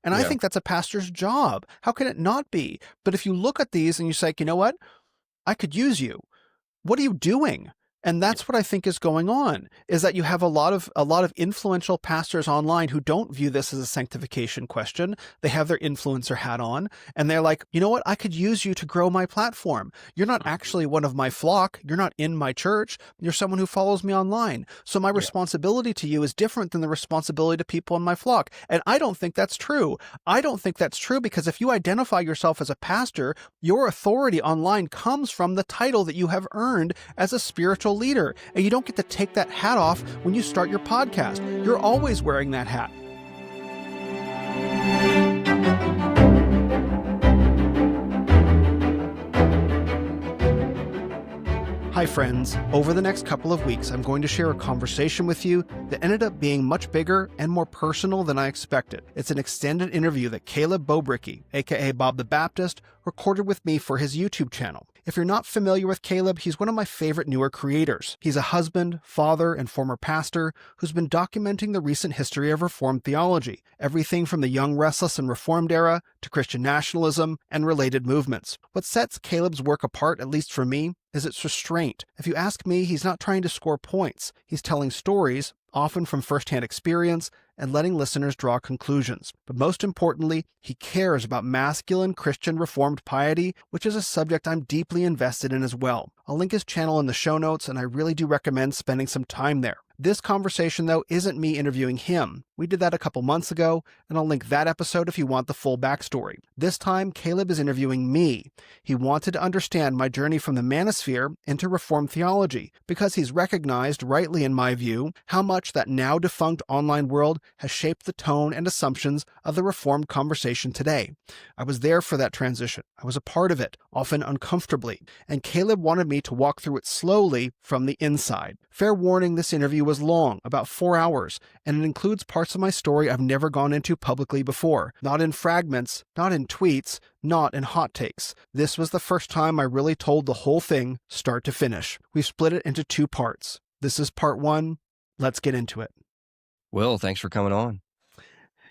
And I Yeah. think that's a pastor's job. How can it not be? But if you look at these and you say, you know what? I could use you. What are you doing? And Yeah. that's what I think is going on, is that you have a lot of influential pastors online who don't view this as a sanctification question. They have their influencer hat on and they're like, you know what? I could use you to grow my platform. You're not Mhm. actually one of my flock. You're not in my church. You're someone who follows me online. So my Yeah. responsibility to you is different than the responsibility to people in my flock. And I don't think that's true. I don't think that's true because if you identify yourself as a pastor, your authority online comes from the title that you have earned as a spiritual leader, and you don't get to take that hat off when you start your podcast. You're always wearing that hat. Hi friends, over the next couple of weeks I'm going to share a conversation with you that ended up being much bigger and more personal than I expected. It's an extended interview that Caleb Bobricky, aka Bob the Baptist, recorded with me for his YouTube channel. If you're not familiar with Caleb, he's one of my favorite newer creators. He's a husband, father, and former pastor who's been documenting the recent history of Reformed theology, everything from the Young Restless and Reformed era to Christian nationalism and related movements. What sets Caleb's work apart, at least for me, is its restraint. If you ask me, he's not trying to score points. He's telling stories, often from firsthand experience, and letting listeners draw conclusions. But most importantly, he cares about masculine Christian Reformed piety, which is a subject I'm deeply invested in as well. I'll link his channel in the show notes, and I really do recommend spending some time there. This conversation, though, isn't me interviewing him. We did that a couple months ago, and I'll link that episode if you want the full backstory. This time, Caleb is interviewing me. He wanted to understand my journey from the Manosphere into Reformed theology, because he's recognized, rightly in my view, how much that now defunct online world has shaped the tone and assumptions of the Reformed conversation today. I was there for that transition. I was a part of it, often uncomfortably, and Caleb wanted me to walk through it slowly from the inside. Fair warning, this interview was long, about 4 hours, and it includes parts of my story I've never gone into publicly before. Not in fragments, not in tweets, not in hot takes. This was the first time I really told the whole thing, start to finish. We've split it into 2 parts. This is part 1. Let's get into it. Will, thanks for coming on.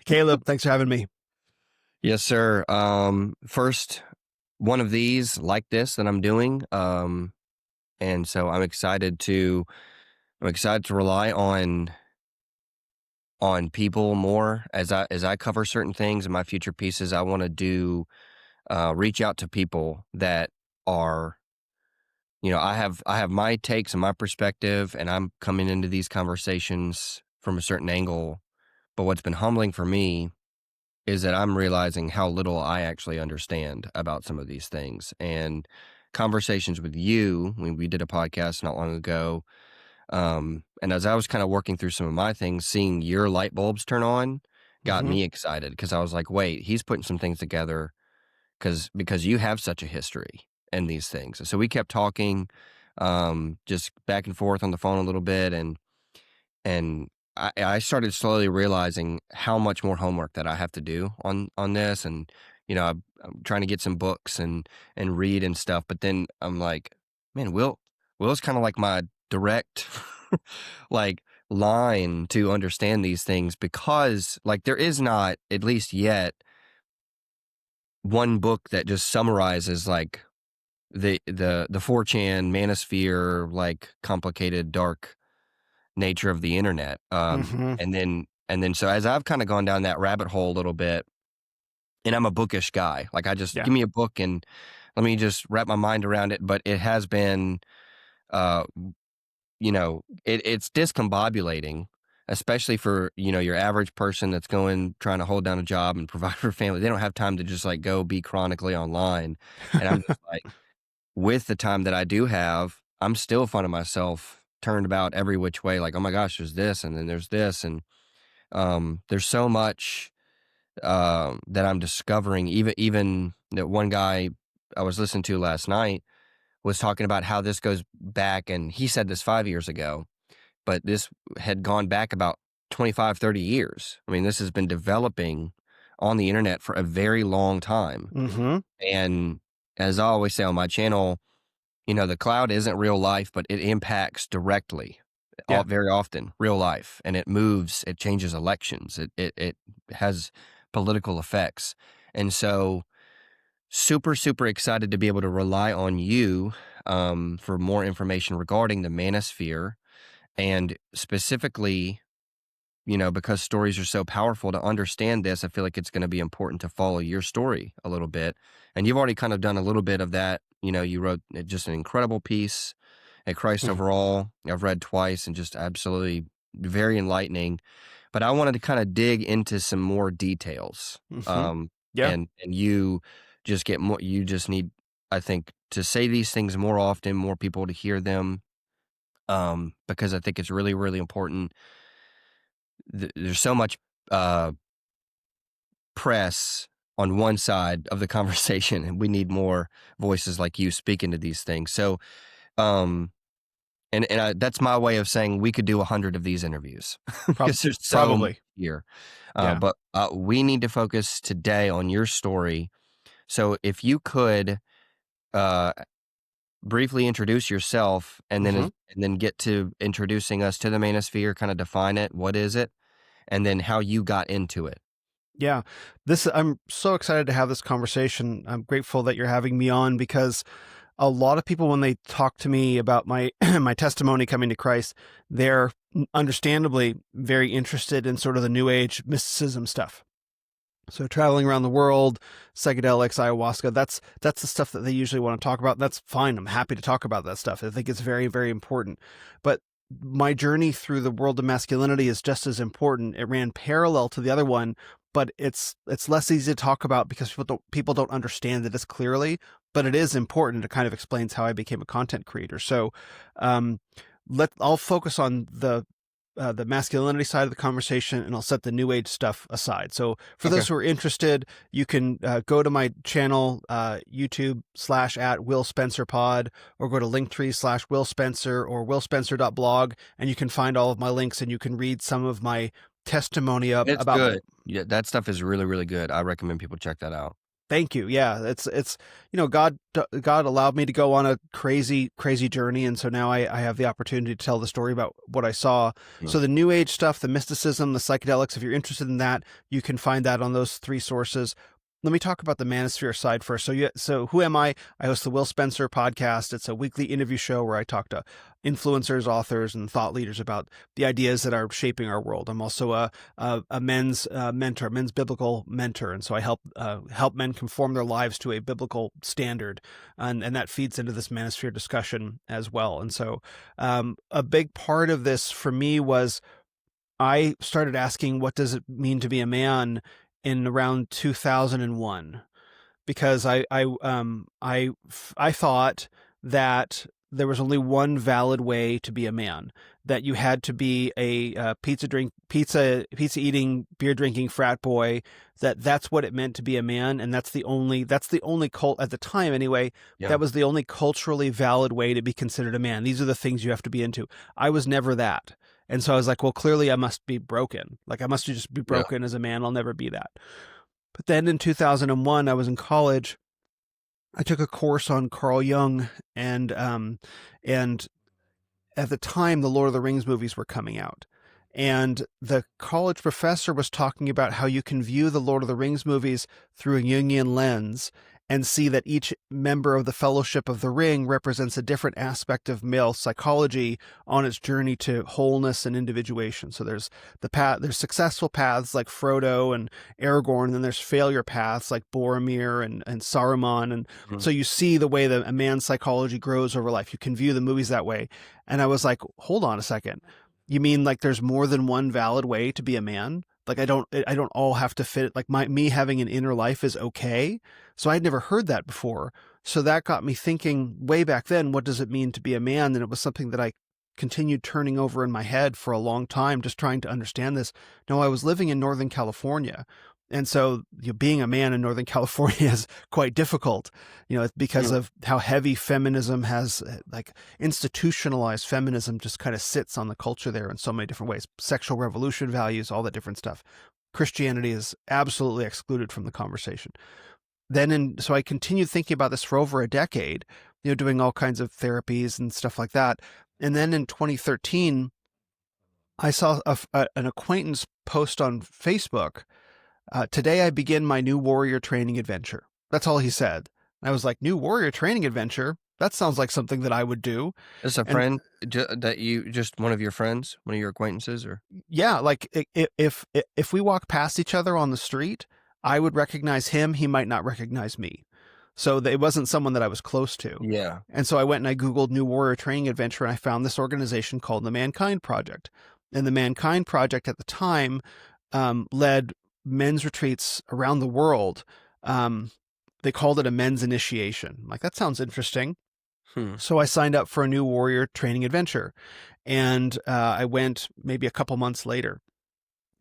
Caleb, thanks for having me. Yes, sir. First one of these like this that I'm doing. And so I'm excited to rely on people more as I cover certain things in my future pieces. I want to do reach out to people that are, I have my takes and my perspective, and I'm coming into these conversations from a certain angle. But what's been humbling for me is that I'm realizing how little I actually understand about some of these things. And conversations with you, when we did a podcast not long ago, and as I was kind of working through some of my things, seeing your light bulbs turn on got Mm-hmm. me excited, because I was like, wait, he's putting some things together because you have such a history in these things. So we kept talking, just back and forth on the phone a little bit, and I started slowly realizing how much more homework that I have to do on this. And I'm trying to get some books and read and stuff, but then I'm like, man, Will's kind of like my direct like line to understand these things, because like there is not, at least yet, one book that just summarizes like the 4chan manosphere, like complicated dark nature of the internet. Mm-hmm. And then so as I've kind of gone down that rabbit hole a little bit, and I'm a bookish guy, like I just Yeah. give me a book and let me just wrap my mind around it. But it has been, uh, it's discombobulating, especially for, your average person that's trying to hold down a job and provide for family. They don't have time to just like go be chronically online. And I'm just like, with the time that I do have, I'm still finding myself turned about every which way. Like, oh my gosh, there's this, and then there's this. And there's so much that I'm discovering. Even that one guy I was listening to last night was talking about how this goes back, and he said this 5 years ago, but this had gone back about 25, 30 years. I mean, this has been developing on the internet for a very long time. Mm-hmm. And as I always say on my channel, the cloud isn't real life, but it impacts directly, Yeah. very often, real life, and it moves, it changes elections. It has political effects. And so super, super excited to be able to rely on you for more information regarding the Manosphere, and specifically, because stories are so powerful, to understand this, I feel like it's going to be important to follow your story a little bit. And you've already kind of done a little bit of that. You wrote just an incredible piece at Christ Mhm. Overall. I've read twice and just absolutely very enlightening. But I wanted to kind of dig into some more details. Mhm. Um, Yeah. and you just get more, you just need, I think, to say these things more often, more people to hear them. Because I think it's really, really important. There's so much uh, press on one side of the conversation, and we need more voices like you speaking to these things. So, um, that's my way of saying we could do 100 of these interviews Prob because there's so much Probably. here. Yeah. But we need to focus today on your story. So if you could uh, briefly introduce yourself, and then Mhm. and then get to introducing us to the Manosphere, kind of define it, what is it, and then how you got into it. Yeah. I'm so excited to have this conversation. I'm grateful that you're having me on because a lot of people, when they talk to me about my my testimony coming to Christ, they're understandably very interested in sort of the new age mysticism stuff. So traveling around the world, psychedelics, ayahuasca, that's the stuff that they usually want to talk about. That's fine. I'm happy to talk about that stuff. I think it's very, very important. But my journey through the world of masculinity is just as important. It ran parallel to the other one, but it's less easy to talk about because people don't understand it as clearly. But it is important. It kind of explains how I became a content creator. So um, I'll focus on the masculinity side of the conversation, and I'll set the new age stuff aside. So for Okay. those who are interested, you can go to my channel, YouTube / Will Spencer Pod, or go to Linktree / Will Spencer or willspencer.blog, and you can find all of my links, and you can read some of my testimony It's about my. good. Yeah, that stuff is really, really good. I recommend people check that out. Thank you. Yeah, it's God allowed me to go on a crazy journey, and so now I have the opportunity to tell the story about what I saw. Yeah. So the new age stuff, the mysticism, the psychedelics, if you're interested in that, you can find that on those three sources. Let me talk about the Manosphere side first. So who am I? I host the Will Spencer podcast. It's a weekly interview show where I talk to influencers, authors, and thought leaders about the ideas that are shaping our world. I'm also a men's mentor, men's biblical mentor, and so I help men conform their lives to a biblical standard, and that feeds into this Manosphere discussion as well. And so a big part of this for me was I started asking, what does it mean to be a man in around 2001? Because I thought that there was only one valid way to be a man, that you had to be a pizza eating, beer drinking frat boy, that's what it meant to be a man, and that's the only cult at the time anyway. Yeah. That was the only culturally valid way to be considered a man. These are the things you have to be into. I was never that. And so I was like, well, clearly I must be broken. Like I must just be Yeah. broken as a man. I'll never be that. But then in 2001, I was in college. I took a course on Carl Jung, and at the time, the Lord of the Rings movies were coming out. And the college professor was talking about how you can view the Lord of the Rings movies through a Jungian lens and see that each member of the Fellowship of the Ring represents a different aspect of male psychology on its journey to wholeness and individuation. So there's there's successful paths like Frodo and Aragorn, and then there's failure paths like Boromir and Saruman. And Mhm. so you see the way that a man's psychology grows over life. You can view the movies that way. And I was like, hold on a second. You mean like there's more than one valid way to be a man? Like I don't all have to fit, like me having an inner life is okay. So I'd never heard that before. So that got me thinking way back then, what does it mean to be a man? And it was something that I continued turning over in my head for a long time, just trying to understand this. No, I was living in Northern California. And so being a man in Northern California is quite difficult, because Yeah. of how heavy feminism has, like institutionalized feminism just kind of sits on the culture there in so many different ways. Sexual revolution values, all that different stuff. Christianity is absolutely excluded from the conversation. So I continued thinking about this for over a decade, doing all kinds of therapies and stuff like that. And then in 2013, I saw an acquaintance post on Facebook Today I begin my new warrior training adventure. That's all he said. I was like, new warrior training adventure? That sounds like something that I would do. Is a And friend that you just one of your friends, one of your acquaintances, or yeah, like if we walk past each other on the street, I would recognize him. He might not recognize me. So it wasn't someone that I was close to. yeah. And so I went and I Googled New Warrior Training Adventure, and I found this organization called the Mankind Project. And the Mankind Project at the time led men's retreats around the world. They called it a men's initiation. Like, that sounds interesting. So I signed up for a New Warrior Training Adventure, and I went maybe a couple months later.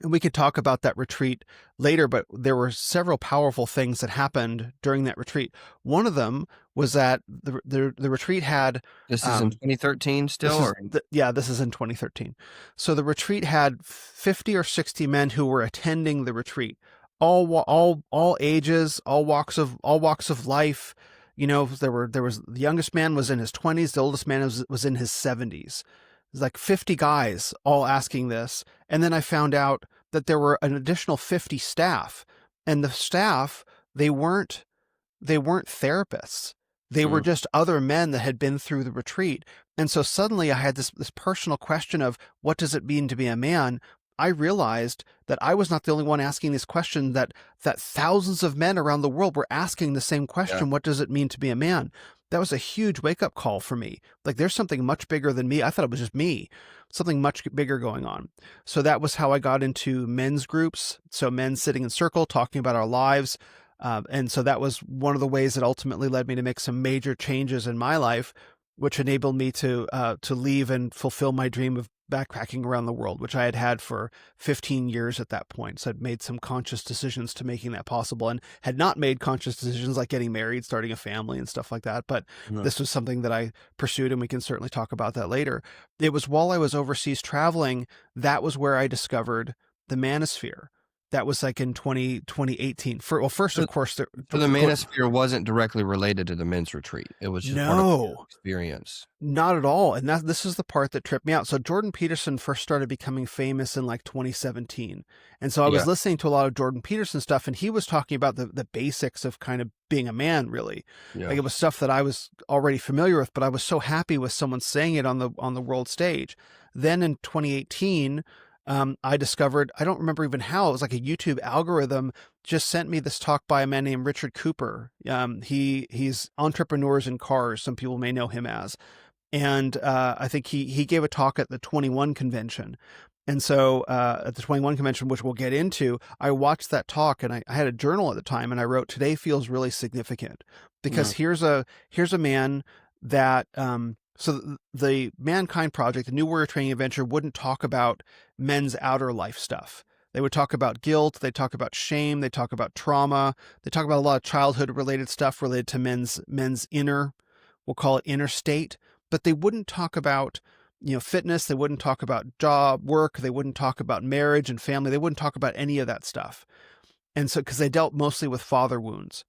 And we could talk about that retreat later, but there were several powerful things that happened during that retreat. One of them was that the retreat had... This is in 2013 still? This is in 2013. So the retreat had 50 or 60 men who were attending the retreat, all ages, all walks of life. You know, there was the youngest man was in his 20s, the oldest man was in his 70s. There's like 50 guys all asking this. And then I found out that there were an additional 50 staff, and the staff, they weren't therapists. They were just other men that had been through the retreat. And so suddenly I had this personal question of, what does it mean to be a man? I realized that I was not the only one asking this question, that thousands of men around the world were asking the same question. Yeah. What does it mean to be a man? That was a huge wake-up call for me. Like, there's something much bigger than me. I thought it was just me, something much bigger going on. So that was how I got into men's groups. So men sitting in circle, talking about our lives. And so that was one of the ways that ultimately led me to make some major changes in my life, which enabled me to leave and fulfill my dream of backpacking around the world, which I had for 15 years at that point. So I'd made some conscious decisions to making that possible, and had not made conscious decisions like getting married, starting a family and stuff like that. But this was something that I pursued, and we can certainly talk about that later. It was while I was overseas traveling, that was where I discovered the Manosphere. That was like in 2018. First, of course, the Manosphere wasn't directly related to the men's retreat. It was just part of the experience. Not at all. And this is the part that tripped me out. So Jordan Peterson first started becoming famous in like 2017. And so I was listening to a lot of Jordan Peterson stuff, and he was talking about the basics of kind of being a man, really. Yeah. Like, it was stuff that I was already familiar with, but I was so happy with someone saying it on the world stage. Then in 2018, I discovered, I don't remember even how, it was like a YouTube algorithm just sent me this talk by a man named Richard Cooper. He's Entrepreneurs in Cars. Some people may know him as. And I think he gave a talk at the 21 convention. And so at the 21 convention, which we'll get into, I watched that talk, and I had a journal at the time, and I wrote, today feels really significant, because here's a man that... So the Mankind Project, the New Warrior Training Adventure, wouldn't talk about men's outer life stuff. They would talk about guilt. They talk about shame. They talk about trauma. They talk about a lot of childhood related stuff related to men's inner, we'll call it inner state. But they wouldn't talk about, fitness. They wouldn't talk about job, work. They wouldn't talk about marriage and family. They wouldn't talk about any of that stuff. And so, because they dealt mostly with father wounds.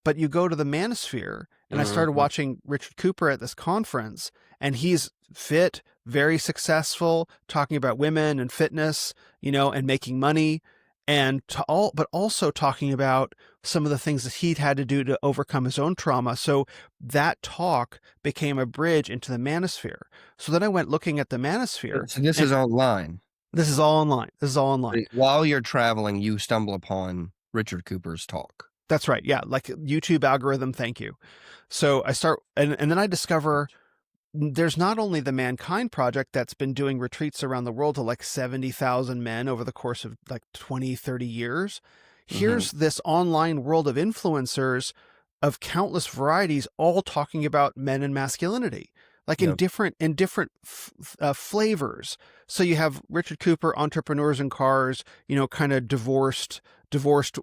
But you go to the Manosphere, and I started watching Richard Cooper at this conference, and he's fit, very successful, talking about women and fitness, and making money, but also talking about some of the things that he'd had to do to overcome his own trauma. So that talk became a bridge into the Manosphere. So then I went looking at the Manosphere. So this is online. This is all online. While you're traveling, you stumble upon Richard Cooper's talk. That's right. Yeah. Like YouTube algorithm. Thank you. So I start, and then I discover there's not only the Mankind Project that's been doing retreats around the world to like 70,000 men over the course of like 20, 30 years. Here's this online world of influencers of countless varieties, all talking about men and masculinity, like in different flavors. So you have Richard Cooper, Entrepreneurs in Cars, kind of divorced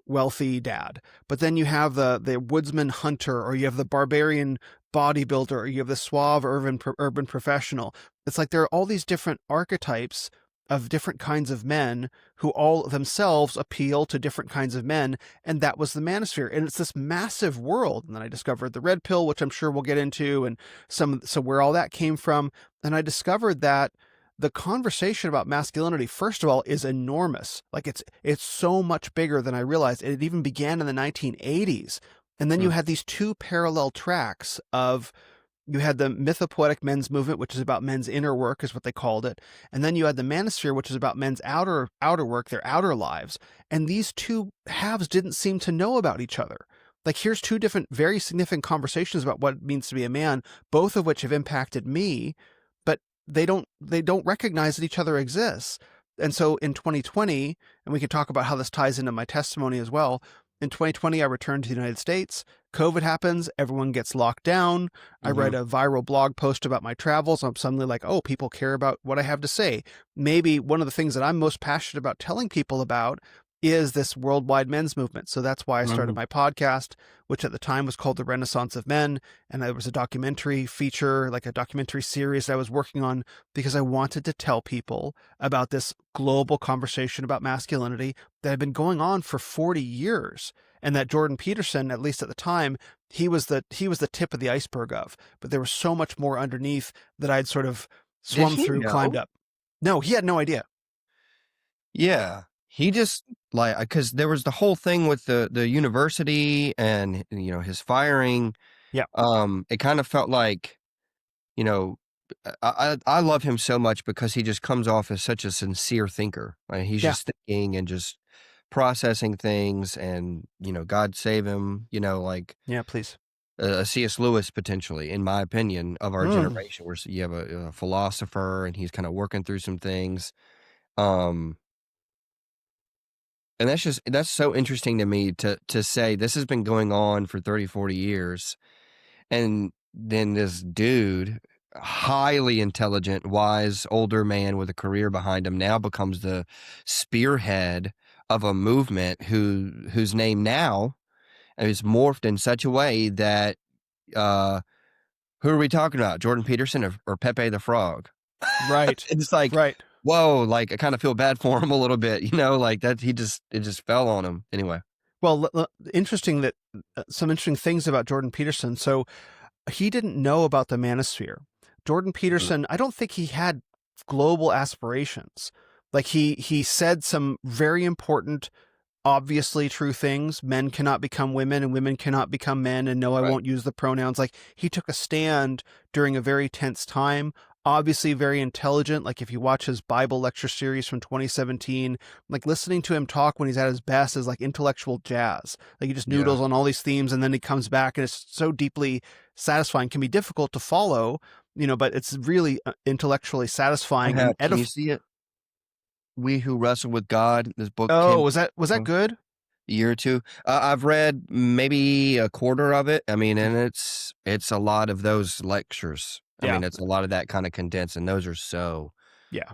wealthy dad. But then you have the woodsman hunter, or you have the barbarian bodybuilder, or you have the suave urban professional. It's like there are all these different archetypes of different kinds of men who all themselves appeal to different kinds of men. And that was the Manosphere. And it's this massive world. And then I discovered the red pill, which I'm sure we'll get into, and so where all that came from. And I discovered that the conversation about masculinity, first of all, is enormous. Like it's so much bigger than I realized. It even began in the 1980s. And then you Mm. had these two parallel tracks of, you had the mythopoetic men's movement, which is about men's inner work, is what they called it. And then you had the Manosphere, which is about men's outer work, their outer lives. And these two halves didn't seem to know about each other. Like, here's two different, very significant conversations about what it means to be a man, both of which have impacted me, but they don't recognize that each other exists. And so in 2020, and we can talk about how this ties into my testimony as well. In 2020, I returned to the United States. COVID happens. Everyone gets locked down. I Mm-hmm. write a viral blog post about my travels. I'm suddenly like, oh, people care about what I have to say. Maybe one of the things that I'm most passionate about telling people about is this worldwide men's movement. So that's why I started my podcast, which at the time was called The Renaissance of Men. And there was a documentary feature, like a documentary series that I was working on, because I wanted to tell people about this global conversation about masculinity that had been going on for 40 years. And that Jordan Peterson, at least at the time, he was the tip of the iceberg of, but there was so much more underneath that I'd sort of Did swum he through, climbed know? up. No, he had no idea. Yeah. He just, like, because there was the whole thing with the university and, his firing. Yeah. It kind of felt like, you know, I love him so much because he just comes off as such a sincere thinker. Like, he's Yeah. just thinking and just processing things, and, God save him, like Yeah, please. a C.S. Lewis, potentially, in my opinion, of our generation, where you have a philosopher and he's kind of working through some things. And that's so interesting to me to say this has been going on for 30, 40 years. And then this dude, highly intelligent, wise, older man with a career behind him, now becomes the spearhead of a movement whose name now is morphed in such a way that, who are we talking about? Jordan Peterson or Pepe the Frog? Right. It's like, Right. whoa, like, I kind of feel bad for him a little bit, like that. It just fell on him anyway. Well, interesting that some interesting things about Jordan Peterson. So he didn't know about the Manosphere. Jordan Peterson, I don't think he had global aspirations. Like, he said some very important, obviously true things. Men cannot become women and women cannot become men. And no, I Right. won't use the pronouns. Like, he took a stand during a very tense time, obviously very intelligent. Like, if you watch his Bible lecture series from 2017, like, listening to him talk when he's at his best is like intellectual jazz. Like, he just noodles on all these themes, and then he comes back and it's so deeply satisfying. Can be difficult to follow, but it's really intellectually satisfying and Can you see it? We Who Wrestle with God. This book Oh, came was that good? a year or two. I've read maybe a quarter of it. I mean, and it's a lot of those lectures. I Yeah. mean, it's a lot of that kind of condensed, and those are so Yeah.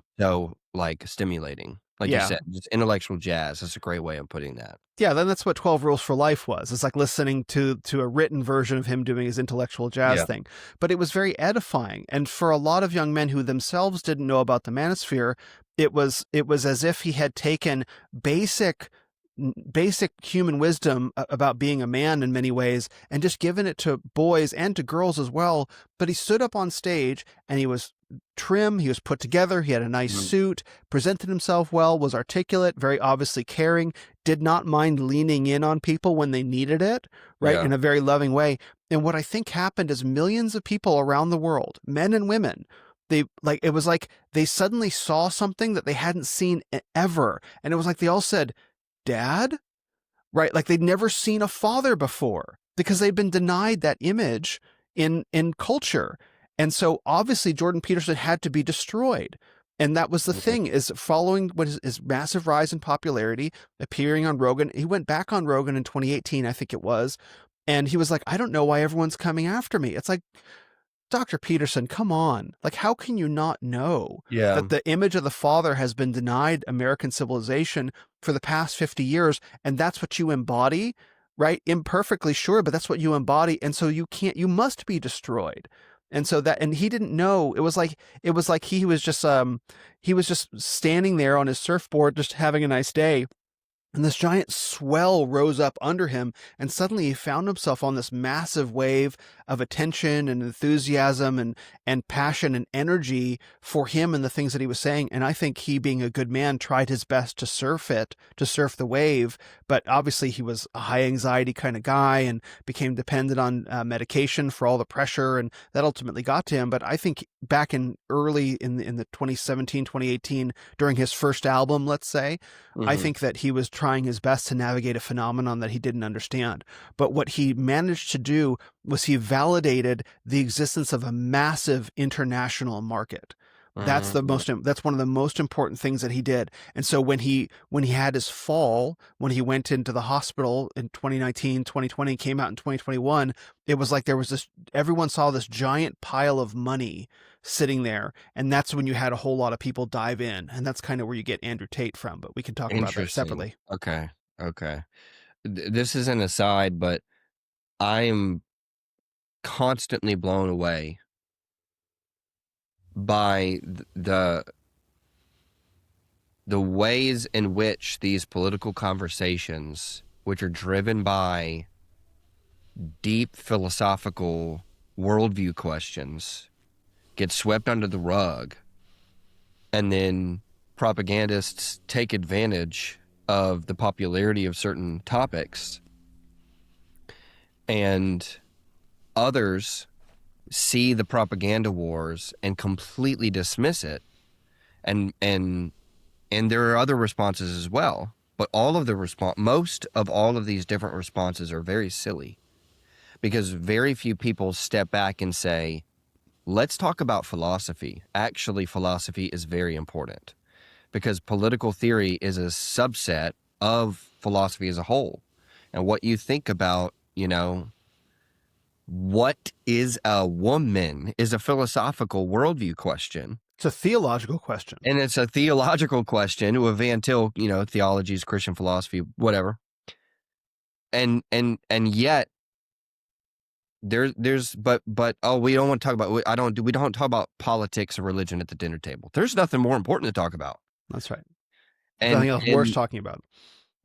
like stimulating. Like you Yeah. said, just intellectual jazz. That's a great way of putting that. Yeah, then that's what 12 Rules for Life was. It's like listening to a written version of him doing his intellectual jazz Yeah. thing. But it was very edifying. And for a lot of young men who themselves didn't know about the Manosphere, it was as if he had taken basic human wisdom about being a man in many ways and just given it to boys and to girls as well. But he stood up on stage and he was trim, he was put together, he had a nice suit, presented himself well, was articulate, very obviously caring, did not mind leaning in on people when they needed it, right? Yeah. In a very loving way. And what I think happened is millions of people around the world, men and women, it was like they suddenly saw something that they hadn't seen ever. And it was like they all said, Dad? Right? Like they'd never seen a father before because they'd been denied that image in culture. And so obviously Jordan Peterson had to be destroyed. And that was the thing, is following what his massive rise in popularity, appearing on Rogan. He went back on Rogan in 2018, I think it was. And he was like, I don't know why everyone's coming after me. It's like, Dr. Peterson, come on. Like, how can you not know that the image of the father has been denied American civilization for the past 50 years? And that's what you embody, right? Imperfectly, sure, but that's what you embody. And so you must be destroyed. And so and he didn't know. It was like he was just standing there on his surfboard, just having a nice day. And this giant swell rose up under him, and suddenly he found himself on this massive wave of attention and enthusiasm and passion and energy for him and the things that he was saying. And I think he, being a good man, tried his best to surf the wave. But obviously he was a high anxiety kind of guy and became dependent on medication for all the pressure, and that ultimately got to him. But I think back in the 2017, 2018, during his first album, let's say, I think that he was trying his best to navigate a phenomenon that he didn't understand. But what he managed to do was he validated the existence of a massive international market. That's one of the most important things that he did. And so when he had his fall, when he went into the hospital in 2019, 2020, came out in 2021, it was like everyone saw this giant pile of money sitting there. And that's when you had a whole lot of people dive in. And that's kind of where you get Andrew Tate from, but we can talk about that separately. Okay. This is an aside, but I am constantly blown away by the ways in which these political conversations, which are driven by deep philosophical worldview questions, get swept under the rug, and then propagandists take advantage of the popularity of certain topics, and others see the propaganda wars and completely dismiss it, and there are other responses as well, but most of all of these different responses are very silly, because very few people step back and say, let's talk about philosophy. Actually, philosophy is very important, because political theory is a subset of philosophy as a whole. And what you think about, what is a woman is a philosophical worldview question. It's a theological question. And it's a theological question with Van Til, theology is Christian philosophy, whatever. And yet we don't want to talk about, we don't talk about politics or religion at the dinner table. There's nothing more important to talk about. That's right. Nothing else worth talking about.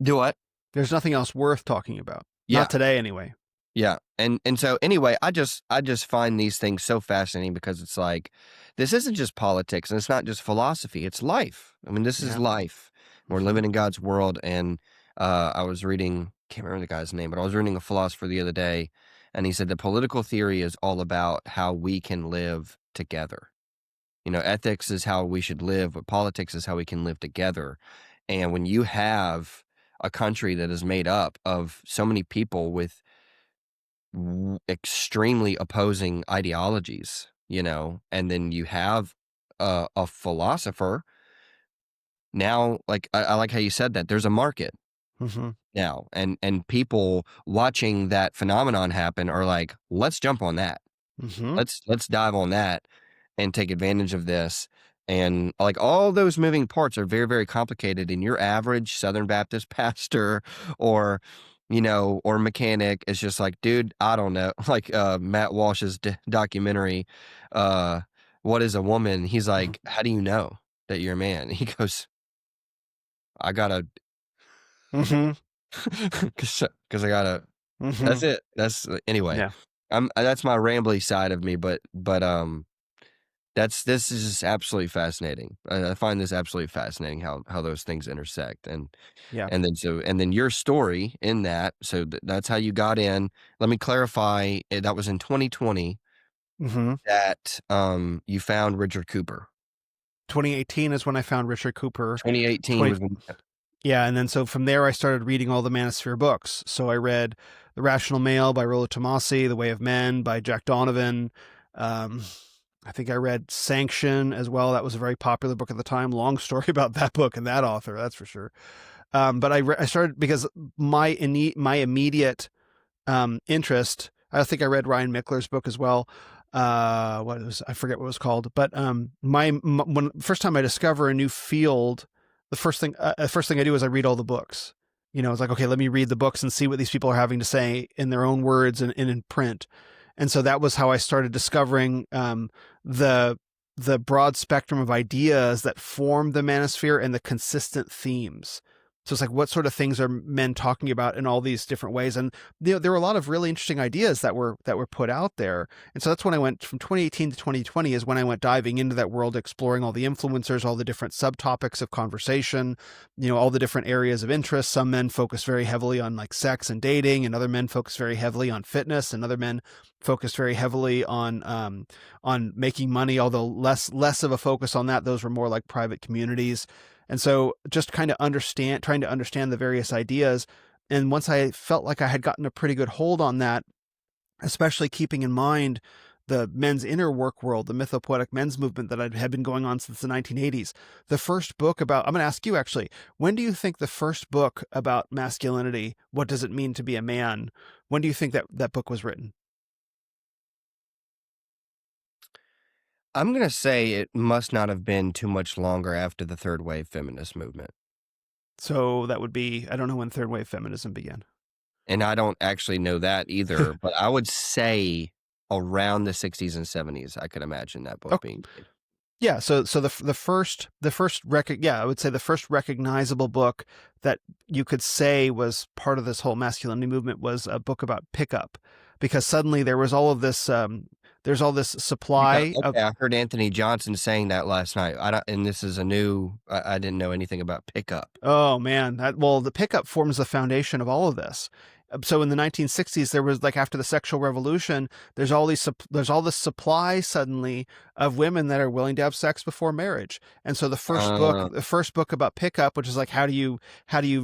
Do what? There's nothing else worth talking about. Yeah. Not today anyway. Yeah. And so anyway, I just find these things so fascinating, because it's like, this isn't just politics and it's not just philosophy, it's life. I mean, this is life. We're living in God's world. And I was reading, can't remember the guy's name, but I was reading a philosopher the other day, and he said that political theory is all about how we can live together. Ethics is how we should live, but politics is how we can live together. And when you have a country that is made up of so many people with extremely opposing ideologies, and then you have a philosopher now, like I like how you said that there's a market now, and people watching that phenomenon happen are like, let's jump on that. Let's dive on that and take advantage of this. And like, all those moving parts are very, very complicated. And your average Southern Baptist pastor or mechanic is just like, dude, I don't know. Like Matt Walsh's documentary, What is a Woman? He's like, how do you know that you're a man? He goes, I gotta, because I gotta, that's it. Anyway, that's my rambly side of me, but this is just absolutely fascinating. I find this absolutely fascinating how those things intersect, and then your story in that. So that's how you got in. Let me clarify. That was in 2020 that you found Richard Cooper. 2018 is when I found Richard Cooper. 2018 was when. Yeah, and then so from there I started reading all the Manosphere books. So I read The Rational Male by Rollo Tomassi, The Way of Men by Jack Donovan. I think I read Sanction as well. That was a very popular book at the time. Long story about that book and that author, that's for sure. But I started because my immediate interest. I think I read Ryan Mickler's book as well. I forget what it was called. But when first time I discover a new field, the first thing I do is I read all the books. It's like, okay, let me read the books and see what these people are having to say in their own words and in print. And so that was how I started discovering the broad spectrum of ideas that form the Manosphere and the consistent themes. So it's like, what sort of things are men talking about in all these different ways? And there were a lot of really interesting ideas that were put out there. And so that's when I went from 2018 to 2020 is when I went diving into that world, exploring all the influencers, all the different subtopics of conversation, all the different areas of interest. Some men focus very heavily on like sex and dating, and other men focus very heavily on fitness, and other men focused very heavily on making money, although less of a focus on that. Those were more like private communities. And so just kind of trying to understand the various ideas. And once I felt like I had gotten a pretty good hold on that, especially keeping in mind the men's inner work world, the mythopoetic men's movement that had been going on since the 1980s. The first book about, I'm going to ask you actually, when do you think the first book about masculinity, what does it mean to be a man, when do you think that book was written? I'm going to say it must not have been too much longer after the third wave feminist movement. So that would be, I don't know when third wave feminism began. And I don't actually know that either, but I would say around the 60s and 70s, I could imagine that book being made. Yeah, so the first I would say the first recognizable book that you could say was part of this whole masculinity movement was a book about pickup, because suddenly there was all of this there's all this supply of. I heard Anthony Johnson saying that last night. And this is I didn't know anything about pickup. Oh man, the pickup forms the foundation of all of this. So in the 1960s, there was like after the sexual revolution, there's all this supply suddenly of women that are willing to have sex before marriage. And so the first book about pickup, which is like how do you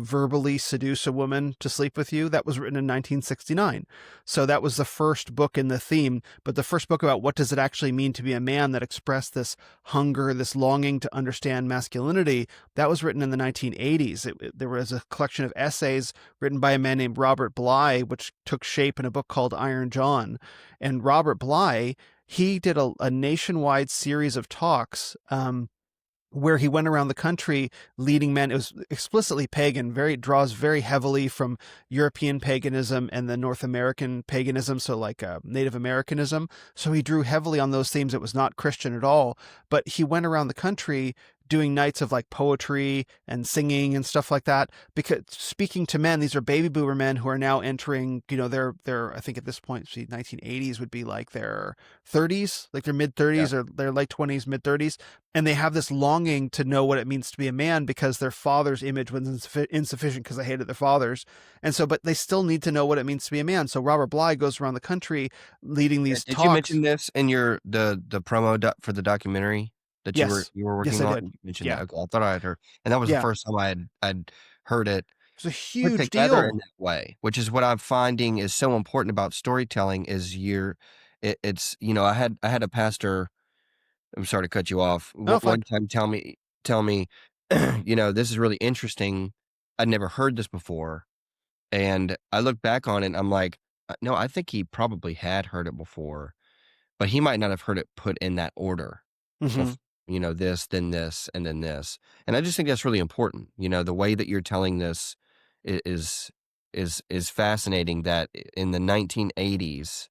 verbally seduce a woman to sleep with you, that was written in 1969. So that was the first book in the theme, but the first book about what does it actually mean to be a man that expressed this hunger, this longing to understand masculinity, that was written in the 1980s. There was a collection of essays written by a man named Robert Bly, which took shape in a book called Iron John. And Robert Bly, he did a nationwide series of talks where he went around the country leading men. It was explicitly pagan, draws very heavily from European paganism and the North American paganism, so like Native Americanism. So he drew heavily on those themes. It was not Christian at all, but he went around the country doing nights of like poetry and singing and stuff like that, because speaking to men, these are baby boomer men who are now entering, they're I think at this point, 1980s would be like their 30s, like their mid 30s or their late 20s, mid 30s. And they have this longing to know what it means to be a man because their father's image was insufficient because they hated their fathers. And so, but they still need to know what it means to be a man. So Robert Bly goes around the country leading these talks. Did you mention this in the promo for the documentary that you were working on? You mentioned that. Okay, I thought I had heard, and that was the first time I'd heard it. It's a huge put together deal in that way, which is what I'm finding is so important about storytelling. Is it's I had a pastor. I'm sorry to cut you off. One time, tell me, this is really interesting. I'd never heard this before, and I look back on it, and I'm like, no, I think he probably had heard it before, but he might not have heard it put in that order. Mm-hmm. Of, this, then this, and then this. And I just think that's really important. The way that you're telling this is fascinating, that in the 1980s,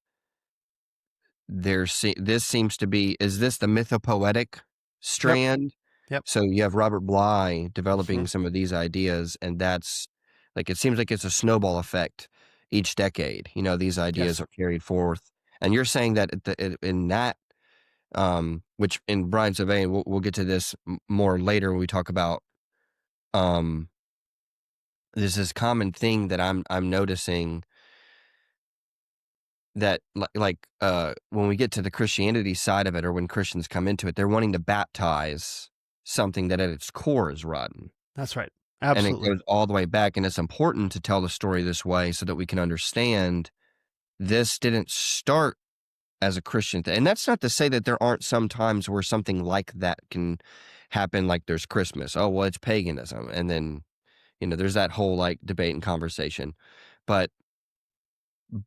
this seems to be, is this the mythopoetic strand? Yep. So you have Robert Bly developing some of these ideas, and that's like, it seems like it's a snowball effect each decade. These ideas are carried forth. And you're saying that in that, which in Brian's vein, we'll get to this more later when we talk about this common thing that I'm noticing, that when we get to the Christianity side of it, or when Christians come into it, they're wanting to baptize something that at its core is rotten. That's right. Absolutely. And it goes all the way back, and it's important to tell the story this way so that we can understand this didn't start as a Christian thing. And that's not to say that there aren't some times where something like that can happen, like there's Christmas. Oh, well, it's paganism. And then, there's that whole like debate and conversation. But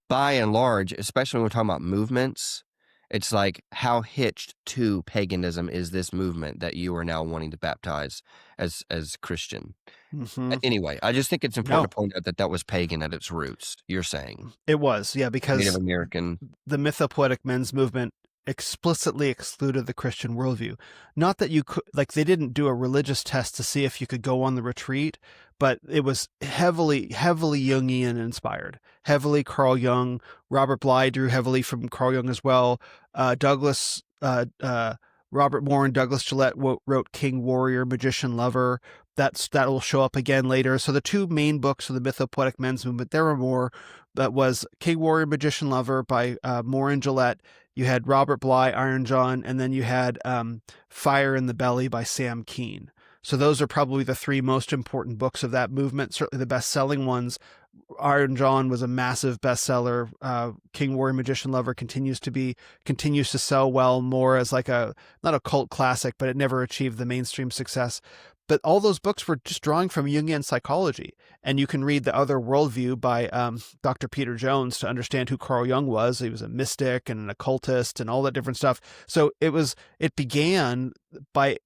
by and large, especially when we're talking about movements, it's like, how hitched to paganism is this movement that you are now wanting to baptize as Christian? Mm-hmm. Anyway, I just think it's important to point out that was pagan at its roots. You're saying it was, because Native American, the mythopoetic men's movement explicitly excluded the Christian worldview. Not that you could, like, they didn't do a religious test to see if you could go on the retreat, but it was heavily Jungian inspired, heavily Carl Jung. Robert Bly drew heavily from Carl Jung as well. Douglas Robert Moore and Douglas Gillette wrote King, Warrior, Magician, Lover. That will show up again later. So the two main books of the Mythopoetic Men's Movement, there were more. That was King, Warrior, Magician, Lover by Moore and Gillette. You had Robert Bly, Iron John, and then you had Fire in the Belly by Sam Keane. So those are probably the three most important books of that movement, certainly the best-selling ones. Iron John was a massive bestseller. King, Warrior, Magician, Lover continues to sell well, more as like not a cult classic, but it never achieved the mainstream success. But all those books were just drawing from Jungian psychology. And you can read The Other Worldview by Dr. Peter Jones to understand who Carl Jung was. He was a mystic and an occultist and all that different stuff. So it began by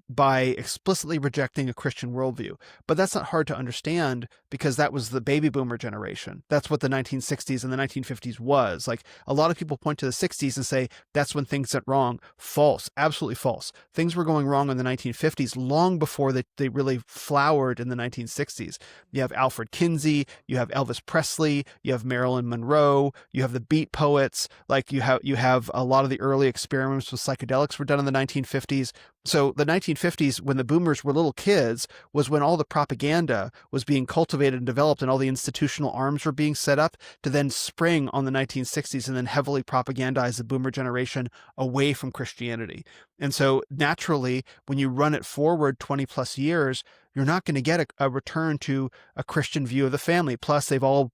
explicitly rejecting a Christian worldview. But that's not hard to understand because that was the baby boomer generation. That's what the 1960s and the 1950s was. Like, a lot of people point to the 60s and say that's when things went wrong. False, absolutely false. Things were going wrong in the 1950s long before they really flowered in the 1960s. You have Alfred Kinsey, you have Elvis Presley, you have Marilyn Monroe, you have the Beat Poets. Like, you have a lot of the early experiments with psychedelics were done in the 1950s. So the 1950s, when the boomers were little kids, was when all the propaganda was being cultivated and developed and all the institutional arms were being set up to then spring on the 1960s and then heavily propagandize the boomer generation away from Christianity. And so naturally, when you run it forward 20 plus years, you're not going to get a return to a Christian view of the family. Plus, they've all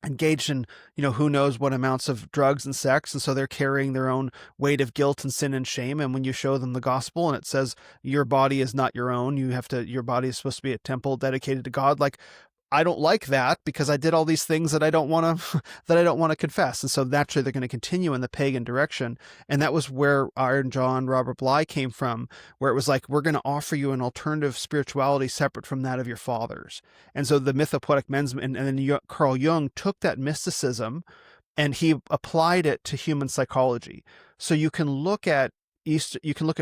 engaged in, who knows what amounts of drugs and sex. And so they're carrying their own weight of guilt and sin and shame. And when you show them the gospel and it says your body is not your own, your body is supposed to be a temple dedicated to God. Like, I don't like that because I did all these things that I don't want to confess. And so naturally they're going to continue in the pagan direction. And that was where Iron John, Robert Bly came from, where it was like, we're going to offer you an alternative spirituality separate from that of your fathers. And so the Mythopoetic Men's, and then Carl Jung took that mysticism and he applied it to human psychology. So you can look at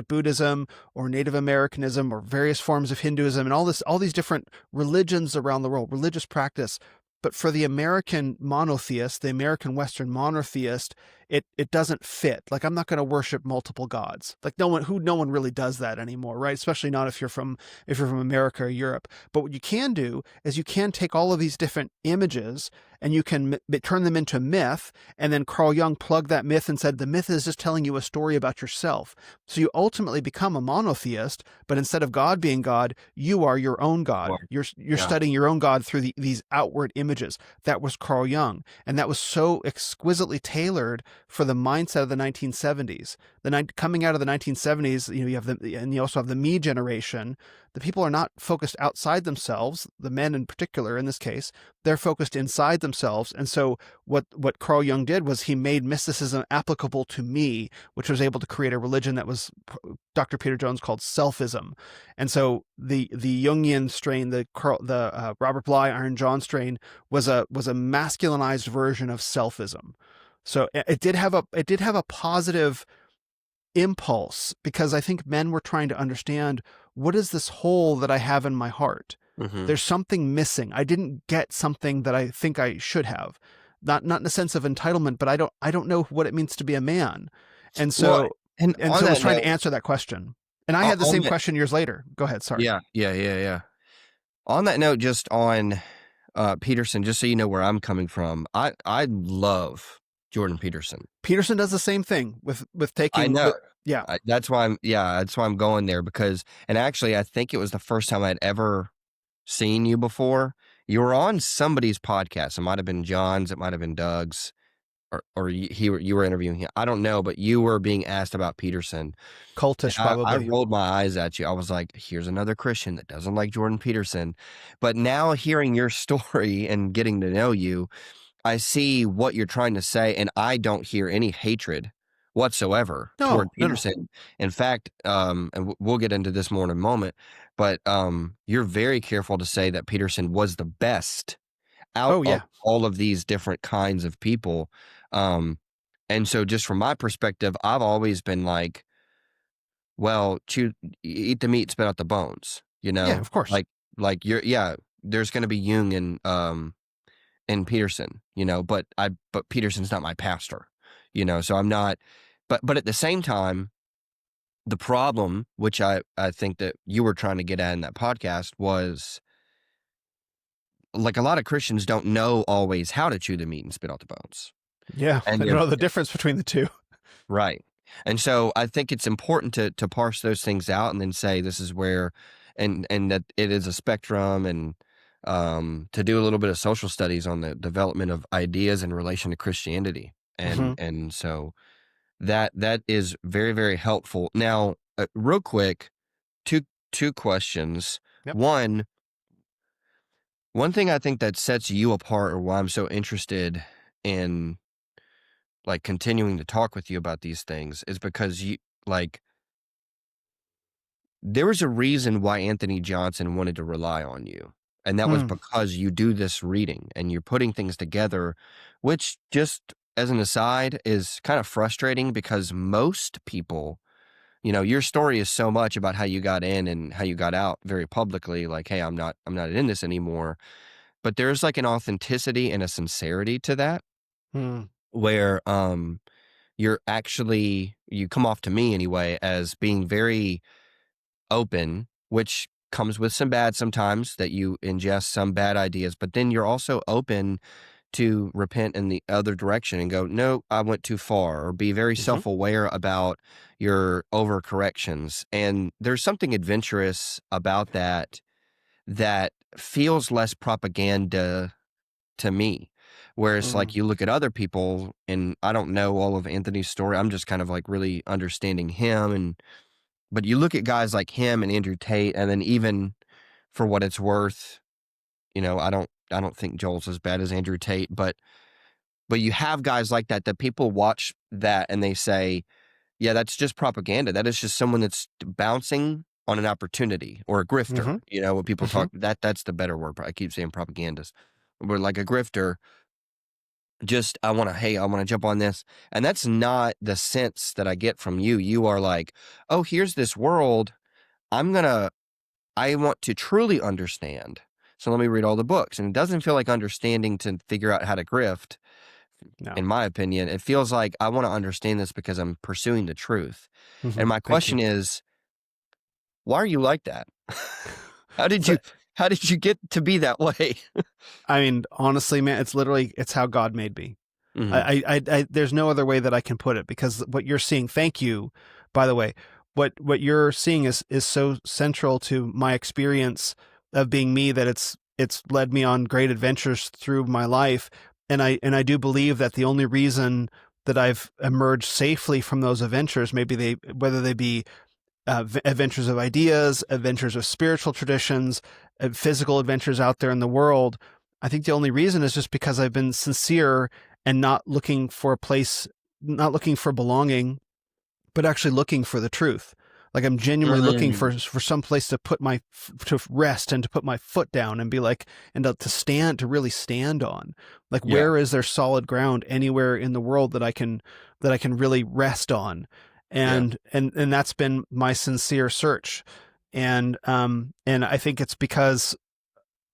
Buddhism or Native Americanism or various forms of Hinduism and all these different religions around the world, religious practice. But for the American monotheist, the American Western monotheist, it doesn't fit. Like, I'm not going to worship multiple gods. Like, no one really does that anymore, right? Especially not if you're from America or Europe. But what you can do is you can take all of these different images and you can turn them into myth. And then Carl Jung plugged that myth and said, the myth is just telling you a story about yourself. So you ultimately become a monotheist, but instead of God being God, you are your own God. You're studying your own God through these outward images. That was Carl Jung. And that was so exquisitely tailored for the mindset of the 1970s. Coming out of the 1970s, you also have the me generation. The people are not focused outside themselves, the men in particular in this case, they're focused inside themselves. And so what Carl Jung did was he made mysticism applicable to me, which was able to create a religion that was Dr. Peter Jones called selfism. And so the Jungian strain, the Robert Bly, Iron John strain was a masculinized version of selfism. So it did have a positive impulse because I think men were trying to understand, what is this hole that I have in my heart? Mm-hmm. There's something missing. I didn't get something that I think I should have. Not in a sense of entitlement, but I don't know what it means to be a man. And so so I was trying to answer that question. And I had the same question years later. Go ahead. Sorry. Yeah. On that note, just on Peterson, just so you know where I'm coming from, I love Jordan Peterson. Peterson does the same thing with taking. I know. That's why I'm going there because, and actually, I think it was the first time I'd ever seen you before. You were on somebody's podcast. It might have been John's. It might have been Doug's, or you were interviewing him. I don't know, but you were being asked about Peterson. Cultish, probably. I rolled my eyes at you. I was like, here's another Christian that doesn't like Jordan Peterson. But now hearing your story and getting to know you, I see what you're trying to say, and I don't hear any hatred whatsoever toward Peterson. No. In fact, and we'll get into this more in a moment, but you're very careful to say that Peterson was the best out of all of these different kinds of people. And so just from my perspective, I've always been like, well, eat the meat, spit out the bones, Yeah, of course. Like you're, there's going to be Jung and Peterson, but Peterson's not my pastor, so I'm not, but at the same time, the problem, which I think that you were trying to get at in that podcast, was like a lot of Christians don't know always how to chew the meat and spit out the bones. Yeah, And I don't know the difference between the two. right. And so I think it's important to parse those things out and then say this is where, and that it is a spectrum, and to do a little bit of social studies on the development of ideas in relation to Christianity. And so that is very, very helpful. Now, real quick, two questions. Yep. One thing I think that sets you apart, or why I'm so interested in like continuing to talk with you about these things, is because there was a reason why Anthony Johnson wanted to rely on you. And that was because you do this reading and you're putting things together, which, just as an aside, is kind of frustrating because most people, your story is so much about how you got in and how you got out very publicly, like, hey, I'm not in this anymore. But there's like an authenticity and a sincerity to that where you come off to me anyway as being very open, which comes with some bad sometimes, that you ingest some bad ideas, but then you're also open to repent in the other direction and go, no, I went too far, or be very self-aware about your overcorrections. And there's something adventurous about that feels less propaganda to me. Whereas like you look at other people, and I don't know all of Anthony's story. I'm just kind of like really understanding him. But you look at guys like him and Andrew Tate, and then even for what it's worth, I don't think Joel's as bad as Andrew Tate, but you have guys like that people watch that and they say, yeah, that's just propaganda. That is just someone that's bouncing on an opportunity, or a grifter. When people talk, that's the better word. I keep saying propagandist. We're like a grifter. Just, I want to jump on this. And that's not the sense that I get from you. You are like, oh, here's this world. I want to truly understand. So let me read all the books. And it doesn't feel like understanding to figure out how to grift. No. In my opinion, it feels like I want to understand this because I'm pursuing the truth. And my Thank question you. is, why are you like that? How did you get to be that way? I mean, honestly, man, it's how God made me. There's no other way that I can put it, because what you're seeing, thank you, by the way, what you're seeing is so central to my experience of being me, that it's led me on great adventures through my life. And I do believe that the only reason that I've emerged safely from those adventures, whether they be adventures of ideas, adventures of spiritual traditions, physical adventures out there in the world, I think the only reason is just because I've been sincere and not looking for a place, not looking for belonging, but actually looking for the truth. Like I'm genuinely looking for some place to to rest and to put my foot down and be like, and to really stand on. Like, where is there solid ground anywhere in the world that I can really rest on? And that's been my sincere search. And I think it's because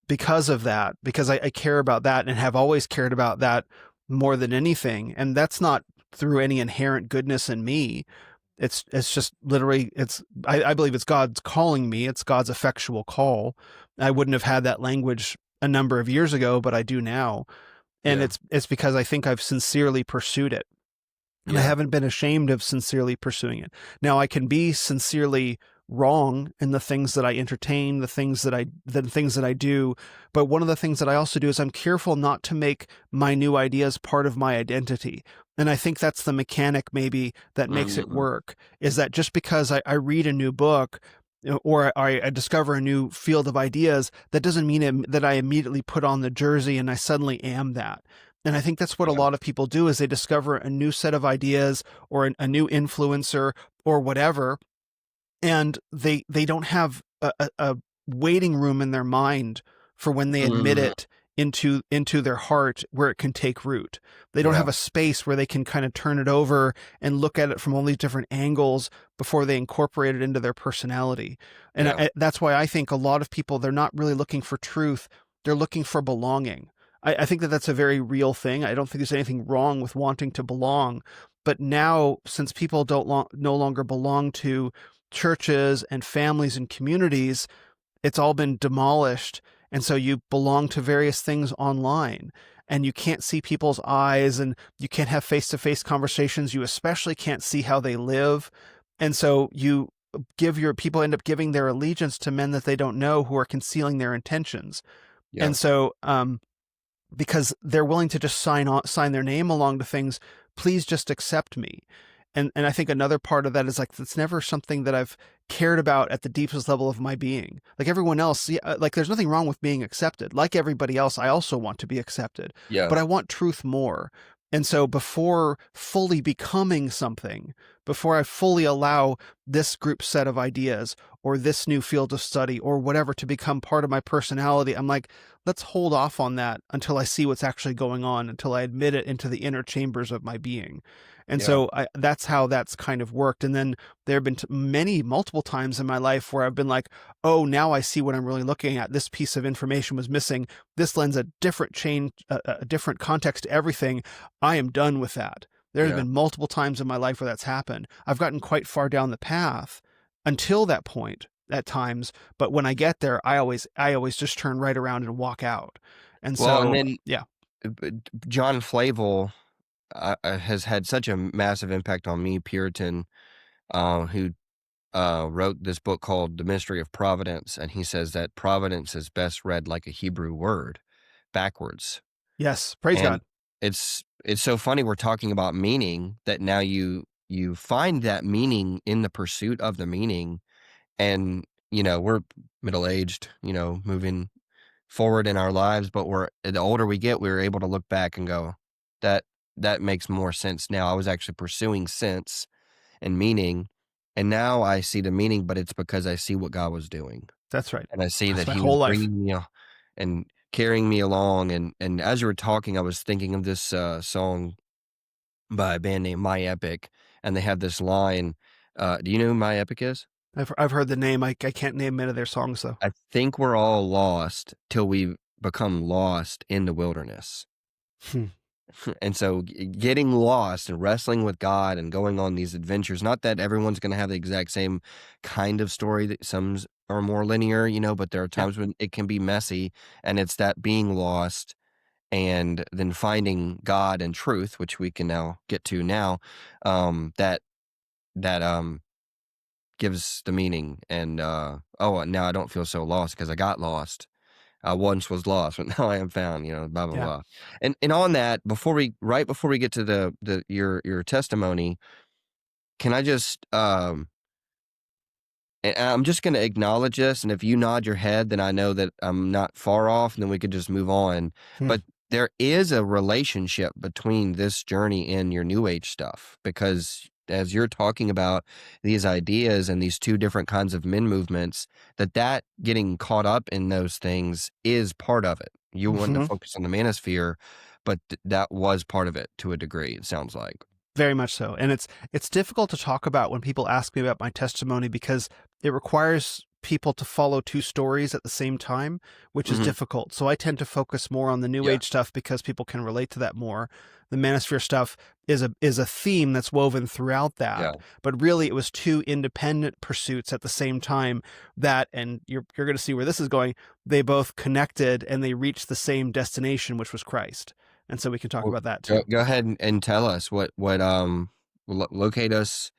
of that, because I care about that and have always cared about that more than anything. And that's not through any inherent goodness in me. It's just literally, I believe it's God's calling me. It's God's effectual call. I wouldn't have had that language a number of years ago, but I do now. And it's because I think I've sincerely pursued it. And I haven't been ashamed of sincerely pursuing it. Now, I can be sincerely wrong in the things that I entertain, the things that I do. But one of the things that I also do is I'm careful not to make my new ideas part of my identity. And I think that's the mechanic maybe that makes it work, is that just because I read a new book, or I discover a new field of ideas, that doesn't mean that I immediately put on the jersey and I suddenly am that. And I think that's what a lot of people do, is they discover a new set of ideas or a new influencer or whatever, and they don't have a waiting room in their mind for when they admit it into their heart where it can take root. They don't Yeah. have a space where they can kind of turn it over and look at it from all these different angles before they incorporate it into their personality. And Yeah. that's why I think a lot of people, they're not really looking for truth. They're looking for belonging. I think that that's a very real thing. I don't think there's anything wrong with wanting to belong. But now, since people no longer belong to churches and families and communities, it's all been demolished. And so you belong to various things online, and you can't see people's eyes, and you can't have face-to-face conversations. You especially can't see how they live. And so people end up giving their allegiance to men that they don't know, who are concealing their intentions. Yeah. And so, because they're willing to just sign their name along to things, please just accept me. And I think another part of that is, like, it's never something that I've cared about at the deepest level of my being. Like everyone else, like, there's nothing wrong with being accepted. Like everybody else, I also want to be accepted, Yeah. but I want truth more. And so before fully becoming something, before I fully allow this group set of ideas or this new field of study or whatever to become part of my personality, I'm like, let's hold off on that until I see what's actually going on, until I admit it into the inner chambers of my being. And Yeah. so that's how that's kind of worked. And then there have been multiple times in my life where I've been like, oh, now I see what I'm really looking at. This piece of information was missing. This lends a different context to everything. I am done with that. There have Yeah. been multiple times in my life where that's happened. I've gotten quite far down the path until that point at times, but when I get there, I always just turn right around and walk out. And Well, and so, then yeah. John Flavel has had such a massive impact on me, Puritan, who wrote this book called The Mystery of Providence, and he says that providence is best read like a Hebrew word, backwards. Yes, praise And God. it's so funny, we're talking about meaning, that now you find that meaning in the pursuit of the meaning. And we're middle-aged, moving forward in our lives, but the older we get, we're able to look back and go, that makes more sense now. I was actually pursuing sense and meaning, and now I see the meaning, but it's because I see what God was doing. That's right. And I see That's that my he was whole life. bringing me and carrying me along. And as you were talking, I was thinking of this song by a band named My Epic, and they have this line. Do you know who My Epic is? I've heard the name. I can't name many of their songs though. I think we're all lost till we become lost in the wilderness. And so getting lost and wrestling with God and going on these adventures, not that everyone's going to have the exact same kind of story, that some are more linear, but there are times when it can be messy, and it's that being lost and then finding God and truth, which we can now get to now, that gives the meaning. And now I don't feel so lost because I got lost. I once was lost, but now I am found, blah, blah, Yeah. blah. And on that, right before we get to your testimony, can I just, and I'm just going to acknowledge this, and if you nod your head, then I know that I'm not far off, and then we could just move on. But there is a relationship between this journey and your New Age stuff, because as you're talking about these ideas and these two different kinds of men movements, that getting caught up in those things is part of it. You want to focus on the Manosphere, but that was part of it to a degree, it sounds like. Very much so. And it's difficult to talk about when people ask me about my testimony, because it requires people to follow two stories at the same time, which is difficult. So I tend to focus more on the New Age stuff because people can relate to that more. The Manosphere stuff is a theme that's woven throughout that. Yeah. But really, it was two independent pursuits at the same time that, and you're going to see where this is going, they both connected and they reached the same destination, which was Christ. And so we can talk about that too. Go ahead and tell us what locate us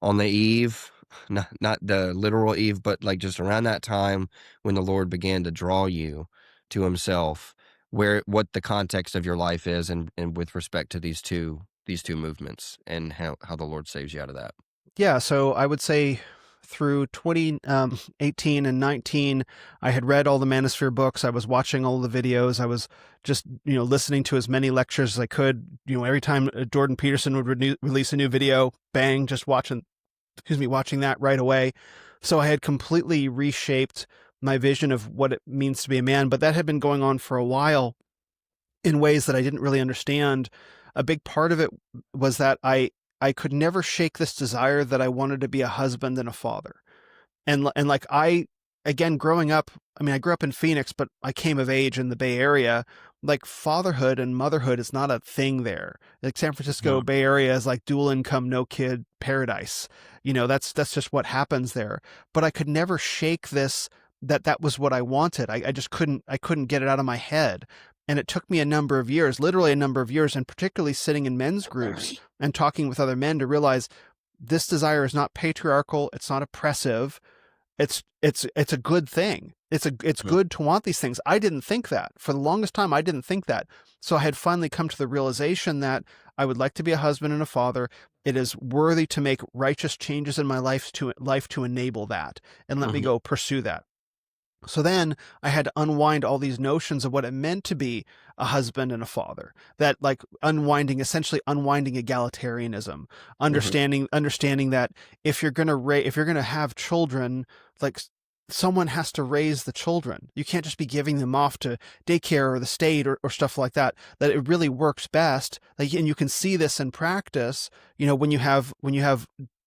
on the eve, not the literal eve, but like just around that time when the Lord began to draw you to himself, what the context of your life is, and with respect to these two movements, and how the Lord saves you out of that. Yeah, so I would say through 2018 and 19, I had read all the Manosphere books. I was watching all the videos. I was just, listening to as many lectures as I could. Every time Jordan Peterson would release a new video, bang, just watching that right away. So I had completely reshaped my vision of what it means to be a man. But that had been going on for a while in ways that I didn't really understand. A big part of it was that I could never shake this desire that I wanted to be a husband and a father. And like again, growing up, I mean, I grew up in Phoenix, but I came of age in the Bay Area. Like fatherhood and motherhood is not a thing there. Like San Francisco Bay Area is like dual income, no kid paradise. That's just what happens there. But I could never shake this, that was what I wanted. I just couldn't get it out of my head. And it took me a number of years, literally a number of years, and particularly sitting in men's groups and talking with other men to realize this desire is not patriarchal. It's not oppressive. It's a good thing. It's good to want these things. I didn't think that. For the longest time, I didn't think that. So I had finally come to the realization that I would like to be a husband and a father. It is worthy to make righteous changes in my life to enable that, and let me go pursue that. So then I had to unwind all these notions of what it meant to be a husband and a father, that like essentially unwinding egalitarianism, understanding that if you're going to have children, like someone has to raise the children. You can't just be giving them off to daycare or the state or stuff like that, that it really works best. Like, and you can see this in practice, when you have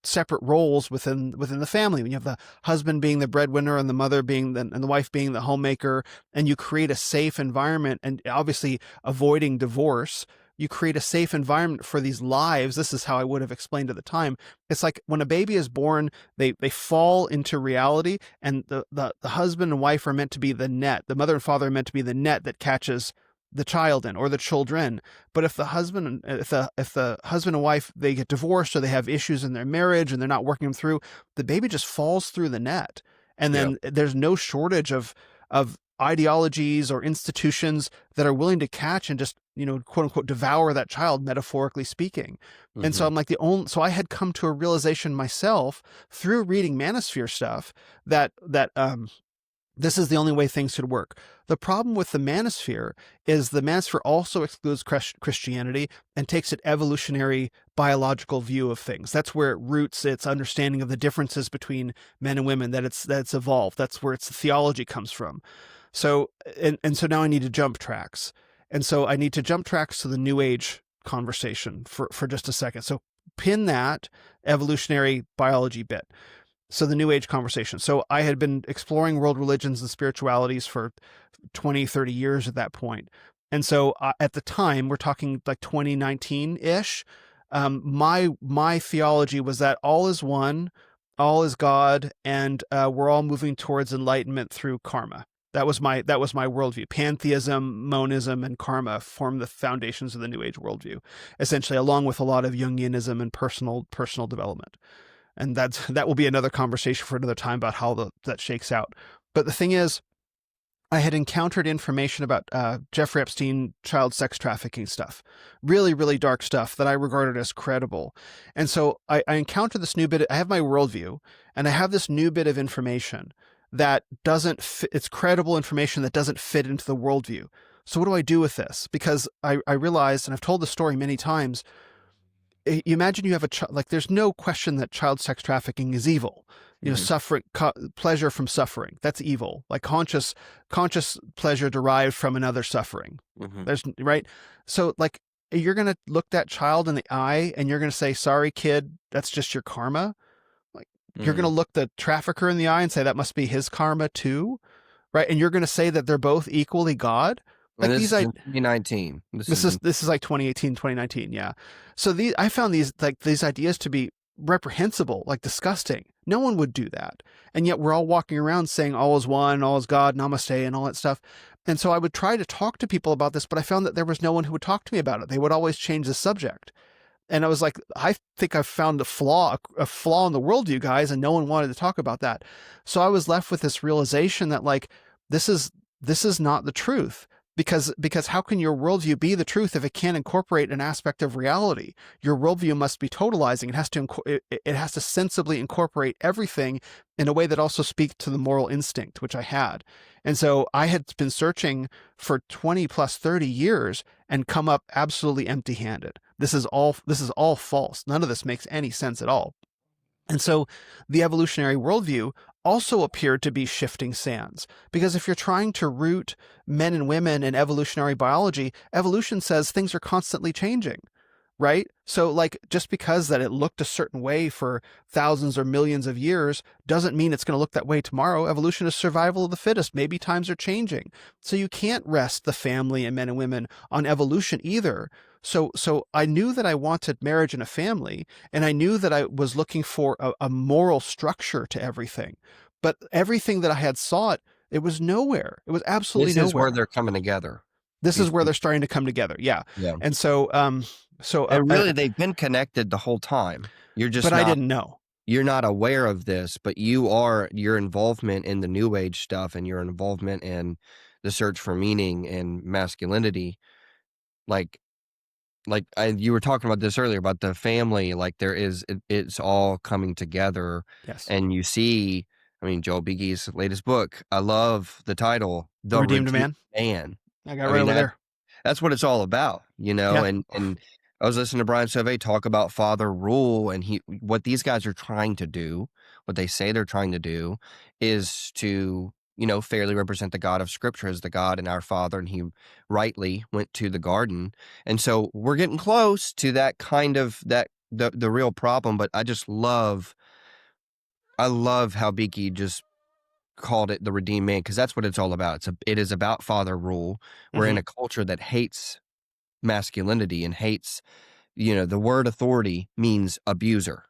separate roles within the family, when you have the husband being the breadwinner and the mother and the wife being the homemaker, and you create a safe environment, and obviously avoiding divorce, you create a safe environment for these lives. This is how I would have explained at the time. It's like when a baby is born, they fall into reality, and the husband and wife are meant to be the net. The mother and father are meant to be the net that catches the child in, or the children. But if the husband and wife, they get divorced, or they have issues in their marriage and they're not working them through, the baby just falls through the net. And then there's no shortage of ideologies or institutions that are willing to catch and just, quote unquote, devour that child, metaphorically speaking. And so I'm like so I had come to a realization myself through reading Manosphere stuff that this is the only way things should work. The problem with the Manosphere is the Manosphere also excludes Christianity and takes an evolutionary biological view of things. That's where it roots its understanding of the differences between men and women, that it's evolved. That's where its theology comes from. So, and so now I need to jump tracks. And so I need to jump tracks to the New Age conversation for just a second. So pin that evolutionary biology bit. So the New Age conversation. So I had been exploring world religions and spiritualities for 20, 30 years at that point. And so at the time, we're talking like 2019-ish, my theology was that all is one, all is God, and we're all moving towards enlightenment through karma. That was my worldview. Pantheism, monism, and karma form the foundations of the New Age worldview, essentially, along with a lot of Jungianism and personal development. And that will be another conversation for another time about how that shakes out. But the thing is, I had encountered information about Jeffrey Epstein child sex trafficking stuff, really, really dark stuff that I regarded as credible. And so I encountered this new bit. I have my worldview, and I have this new bit of information that doesn't fit. It's credible information that doesn't fit into the worldview. So what do I do with this? Because I realized, and I've told the story many times, you imagine you have a child, like there's no question that child sex trafficking is evil. Suffering, pleasure from suffering, that's evil. Like conscious pleasure derived from another suffering. There's right. So like you're going to look that child in the eye and you're going to say, sorry, kid, that's just your karma. Like you're going to look the trafficker in the eye and say that must be his karma too. Right. And you're going to say that they're both equally God. Like this is 2019. This is like 2018, 2019. Yeah. So I found these ideas to be reprehensible, like disgusting. No one would do that. And yet we're all walking around saying all is one, all is God, namaste, and all that stuff. And so I would try to talk to people about this, but I found that there was no one who would talk to me about it. They would always change the subject. And I was like, I think I've found a flaw in the worldview, guys, and no one wanted to talk about that. So I was left with this realization that like, this is not the truth. Because how can your worldview be the truth if it can't incorporate an aspect of reality? Your worldview must be totalizing. It has to sensibly incorporate everything in a way that also speaks to the moral instinct, which I had. And so I had been searching for 20 plus 30 years and come up absolutely empty-handed. This is all false. None of this makes any sense at all. And so the evolutionary worldview also appeared to be shifting sands. Because if you're trying to root men and women in evolutionary biology, evolution says things are constantly changing, right? So like just because that it looked a certain way for thousands or millions of years doesn't mean it's going to look that way tomorrow. Evolution is survival of the fittest. Maybe times are changing. So you can't rest the family and men and women on evolution either. So I knew that I wanted marriage and a family, and I knew that I was looking for a moral structure to everything. But everything that I had sought, it was nowhere. It was absolutely This is where nowhere. they're coming together. This is where they're starting to come together. Yeah. Yeah. And so, And really, they've been connected the whole time. You're just but I didn't know. You're not aware of this, but your involvement in the New Age stuff and your involvement in the search for meaning and masculinity, you were talking about this earlier about the family, like it's all coming together. Yes. And you see, I mean, Joel Beeke's latest book, I love the title, The Redeemed Man. I got right over there. That's what it's all about, Yeah. and I was listening to Brian Sauvé talk about father rule, and what these guys are trying to do, what they say they're trying to do, is to, fairly represent the God of Scripture as the God and our Father, and he rightly went to the garden. And so we're getting close to that kind of the real problem, but I love how Beeke just called it the redeemed man, because that's what it's all about. It is about father rule. We're in a culture that hates masculinity and hates, the word authority means abuser.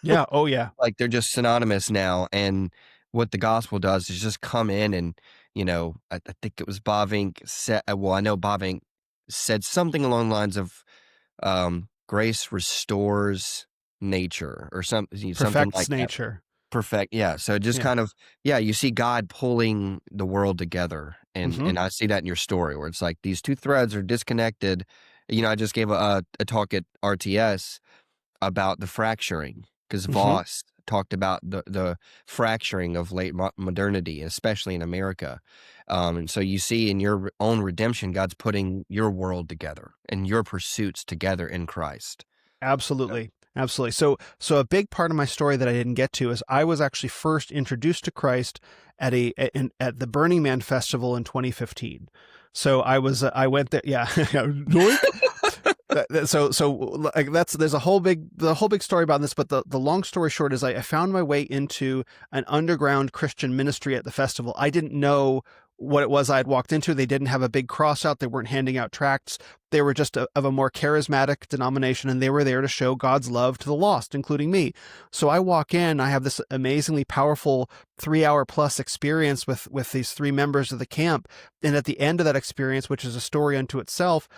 Yeah. Oh yeah. Like they're just synonymous now. And what the gospel does is just come in and, I think it was Bavinck said, I know Bavinck said something along the lines of grace restores nature or something like nature. That. Perfect. Yeah. So just kind of, you see God pulling the world together. And I see that in your story where it's like these two threads are disconnected. I just gave a talk at RTS about the fracturing, because Voss talked about the fracturing of late modernity, especially in America. And so you see in your own redemption, God's putting your world together and your pursuits together in Christ. Absolutely. Absolutely. So a big part of my story that I didn't get to is I was actually first introduced to Christ at the Burning Man festival in 2015. So I went there. Yeah. So like there's the whole big story about this, but the long story short is I found my way into an underground Christian ministry at the festival. I didn't know what it was I had walked into. They didn't have a big cross out. They weren't handing out tracts. They were just of a more charismatic denomination, and they were there to show God's love to the lost, including me. So I walk in, I have this amazingly powerful 3-hour plus experience with these 3 members of the camp. And at the end of that experience, which is a story unto itself,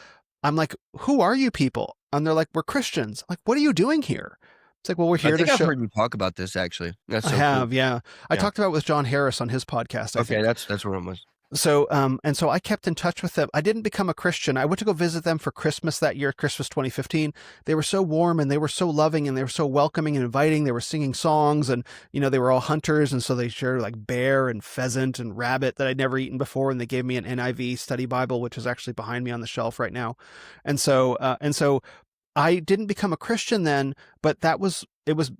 I'm like, who are you people? And they're like, we're Christians. I'm like, what are you doing here? It's like, well, we're here to show. I've heard you talk about this, actually. That's so I have, cool. yeah. I talked about it with John Harris on his podcast. I think. That's where it was. So, and so I kept in touch with them. I didn't become a Christian. I went to go visit them for Christmas that year, Christmas 2015. They were so warm and they were so loving and they were so welcoming and inviting. They were singing songs and, they were all hunters. And so they shared like bear and pheasant and rabbit that I'd never eaten before. And they gave me an NIV study Bible, which is actually behind me on the shelf right now. And so I didn't become a Christian then, but it was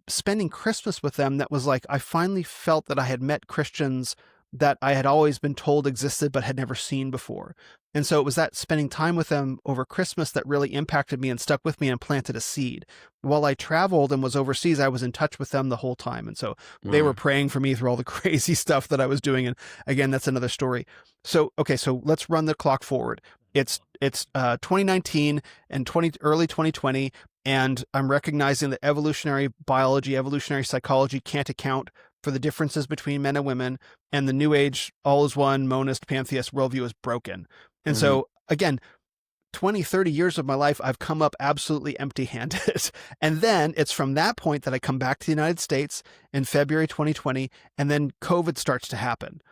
spending Christmas with them that was like, I finally felt that I had met Christians that I had always been told existed but had never seen before. And so it was that spending time with them over Christmas that really impacted me and stuck with me and planted a seed. While I traveled and was overseas, I was in touch with them the whole time. And so they were praying for me through all the crazy stuff that I was doing. And again, that's another story. So let's run the clock forward. It's 2019 and early 2020. And I'm recognizing that evolutionary biology, evolutionary psychology can't account for the differences between men and women, and the New Age, all is one, monist, pantheist worldview is broken. And so, again, 20, 30 years of my life, I've come up absolutely empty-handed. And then it's from that point that I come back to the United States in February 2020, and then COVID starts to happen.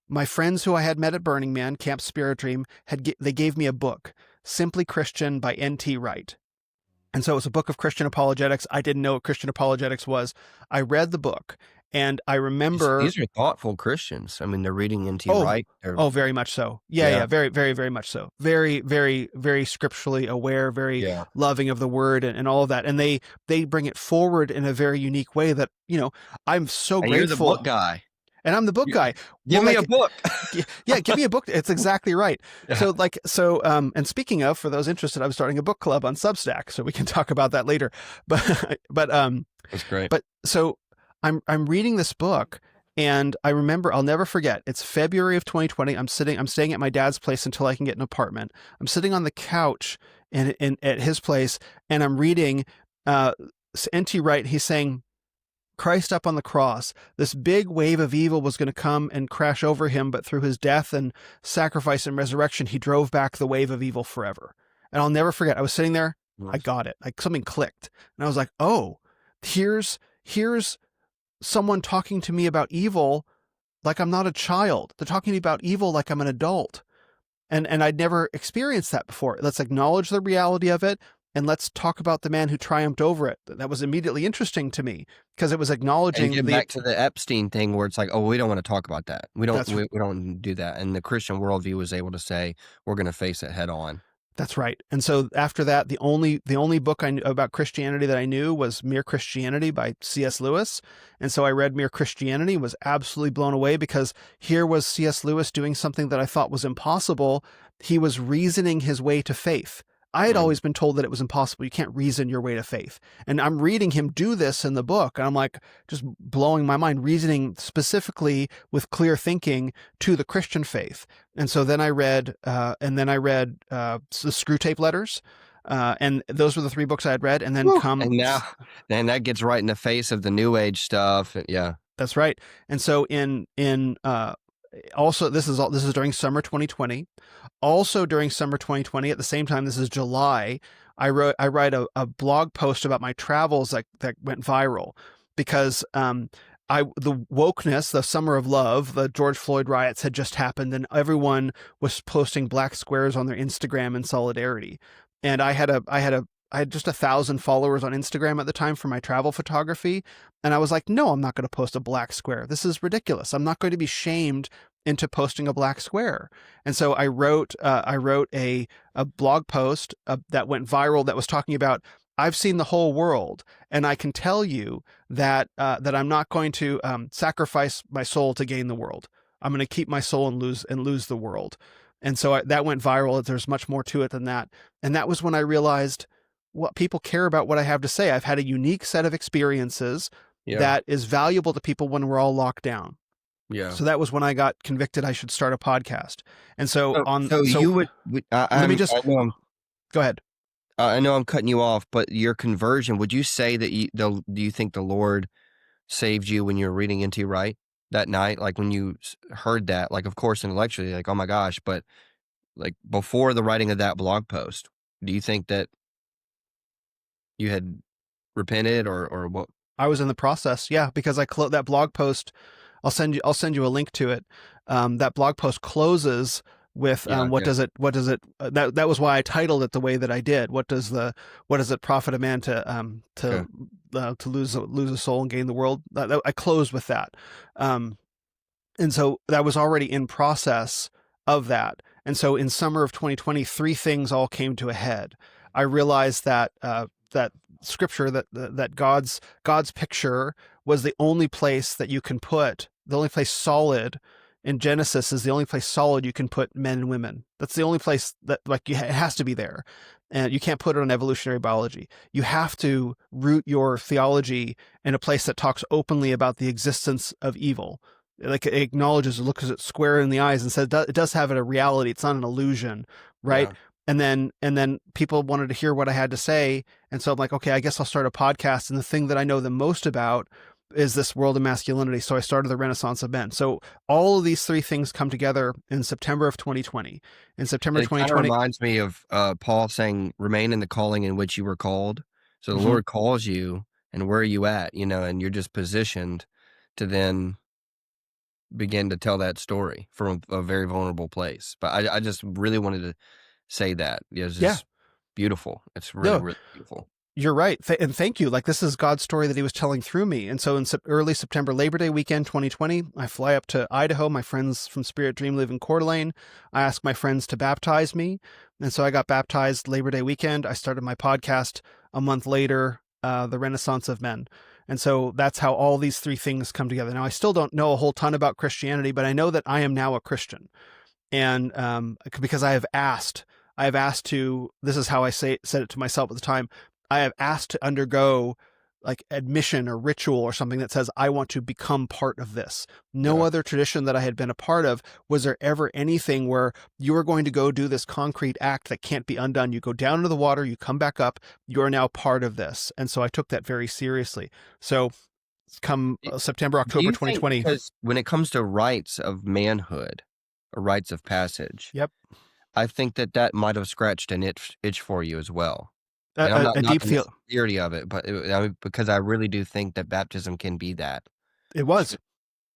My friends who I had met at Burning Man, Camp Spirit Dream, they gave me a book, Simply Christian by N.T. Wright. And so it was a book of Christian apologetics. I didn't know what Christian apologetics was. I read the book. And I remember these are thoughtful Christians. I mean, they're reading N.T. Wright. Very much so. Yeah, very, very, very much so. Very, very, very scripturally aware, very loving of the word and all of that. And they bring it forward in a very unique way that, I'm so grateful. You're the book guy. And I'm the book guy. Give me a book. Yeah, give me a book. It's exactly right. Yeah. And speaking of, for those interested, I'm starting a book club on Substack, so we can talk about that later. That's great. But so I'm reading this book, and I remember, I'll never forget. It's February of 2020. I'm staying at my dad's place until I can get an apartment. I'm sitting on the couch at his place, and I'm reading N.T. Wright. He's saying, Christ up on the cross, this big wave of evil was going to come and crash over him, but through his death and sacrifice and resurrection, he drove back the wave of evil forever. And I'll never forget, I was sitting there, I got it. Like something clicked. And I was like, oh, here's someone talking to me about evil like I'm not a child. They're talking to me about evil like I'm an adult. And I'd never experienced that before. Let's acknowledge the reality of it, and let's talk about the man who triumphed over it. That was immediately interesting to me because it was acknowledging and get back to the Epstein thing where it's like, oh, we don't want to talk about that. We don't do that. And the Christian worldview was able to say, we're going to face it head on. That's right. And so after that, the only book I knew about Christianity that I knew was Mere Christianity by C.S. Lewis. And so I read Mere Christianity, was absolutely blown away because here was C.S. Lewis doing something that I thought was impossible. He was reasoning his way to faith. I had always been told that it was impossible. You can't reason your way to faith. And I'm reading him do this in the book. And I'm like, just blowing my mind, reasoning specifically with clear thinking to the Christian faith. And so then I read the Screw Tape Letters. And those were the 3 books I had read. And then and that gets right in the face of the New Age stuff. Yeah. That's right. And so also, this is during summer 2020. Also during summer 2020, at the same time, this is July, I write a blog post about my travels that went viral because the wokeness, the summer of love, the George Floyd riots had just happened, and everyone was posting black squares on their Instagram in solidarity. And I had just 1,000 followers on Instagram at the time for my travel photography. And I was like, no, I'm not going to post a black square. This is ridiculous. I'm not going to be shamed into posting a black square. And so I wrote a blog post that went viral that was talking about, I've seen the whole world, and I can tell you that I'm not going to sacrifice my soul to gain the world. I'm going to keep my soul and lose the world. And so that went viral. There's much more to it than that. And that was when I realized what people care about what I have to say. I've had a unique set of experiences that is valuable to people when we're all locked down. Yeah. So that was when I got convicted I should start a podcast. And so go ahead. I know I'm cutting you off, but your conversion, would you say that do you think the Lord saved you when you were reading N.T. Wright that night? Like when you heard that, like, of course, intellectually, like, oh my gosh, but like before the writing of that blog post, do you think that you had repented or what? I was in the process. Yeah. Because that blog post, I'll send you a link to it. That blog post closes with what does it that was why I titled it the way that I did. What does it profit a man to lose a soul and gain the world? I closed with that. And so that was already in process of that. And so in summer of 2020, 3 things all came to a head. I realized that that scripture, that God's picture was the only place that you can put, the only place solid in Genesis is the only place solid you can put men and women. That's the only place that it has to be there. And you can't put it on evolutionary biology. You have to root your theology in a place that talks openly about the existence of evil. Like it acknowledges, it looks it square in the eyes and says it does have a reality. It's not an illusion, right? Yeah. And then people wanted to hear what I had to say. And so I'm like, okay, I guess I'll start a podcast. And the thing that I know the most about is this world of masculinity. So I started the Renaissance of Men. So all of these 3 things come together in September of 2020. In September 2020, kind of reminds me of Paul saying, "Remain in the calling in which you were called." So the Lord calls you, and where are you at? And you're just positioned to then begin to tell that story from a very vulnerable place. But I just really wanted to say that. It's just beautiful. It's really beautiful. You're right. And thank you. Like, this is God's story that he was telling through me. And so in early September, Labor Day weekend, 2020, I fly up to Idaho. My friends from Spirit Dream live in Coeur d'Alene. I asked my friends to baptize me. And so I got baptized Labor Day weekend. I started my podcast a month later, The Renaissance of Men. And so that's how all these three things come together. Now, I still don't know a whole ton about Christianity, but I know that I am now a Christian. And because I have asked to, this is how I said it to myself at the time, I have asked to undergo like admission or ritual or something that says, I want to become part of this. No other tradition that I had been a part of was there ever anything where you are going to go do this concrete act that can't be undone. You go down into the water, you come back up, you are now part of this. And so I took that very seriously. So come September, Do October you think 2020. because when it comes to rites of manhood or rites of passage, Yep. I think that might have scratched an itch for you as well. And I'm not A deep knocking the feel. theory of it, but because I really do think that baptism can be that. It was.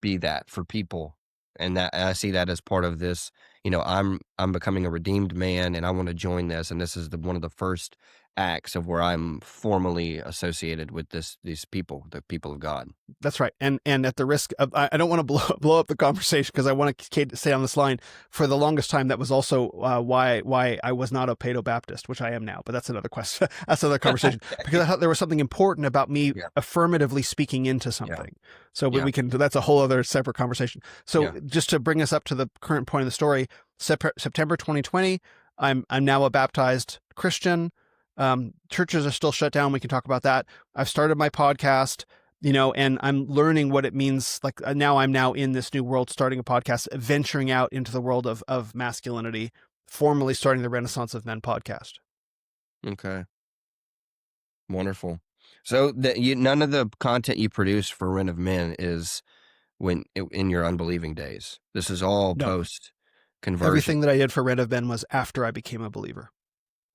Be that for people, and I see that as part of this. I'm becoming a redeemed man, and I want to join this, and this is one of the first acts of where I'm formally associated with these people, the people of God. That's right. And at the risk of, I don't want to blow up the conversation because I want to stay on this line. For the longest time, that was also why I was not a Paedo Baptist, which I am now. But that's another question. That's another conversation. Because I thought there was something important about me affirmatively speaking into something. So we can. That's a whole other separate conversation. So just to bring us up to the current point of the story, September 2020, I'm now a baptized Christian. Churches are still shut down. We can talk about that. I've started my podcast, and I'm learning what it means. Like now I'm now in this new world, starting a podcast, venturing out into the world of masculinity, formally starting the Renaissance of Men podcast. Okay. Wonderful. So none of the content you produce for Ren of Men is in your unbelieving days. This is all post conversion. Everything that I did for Ren of Men was after I became a believer.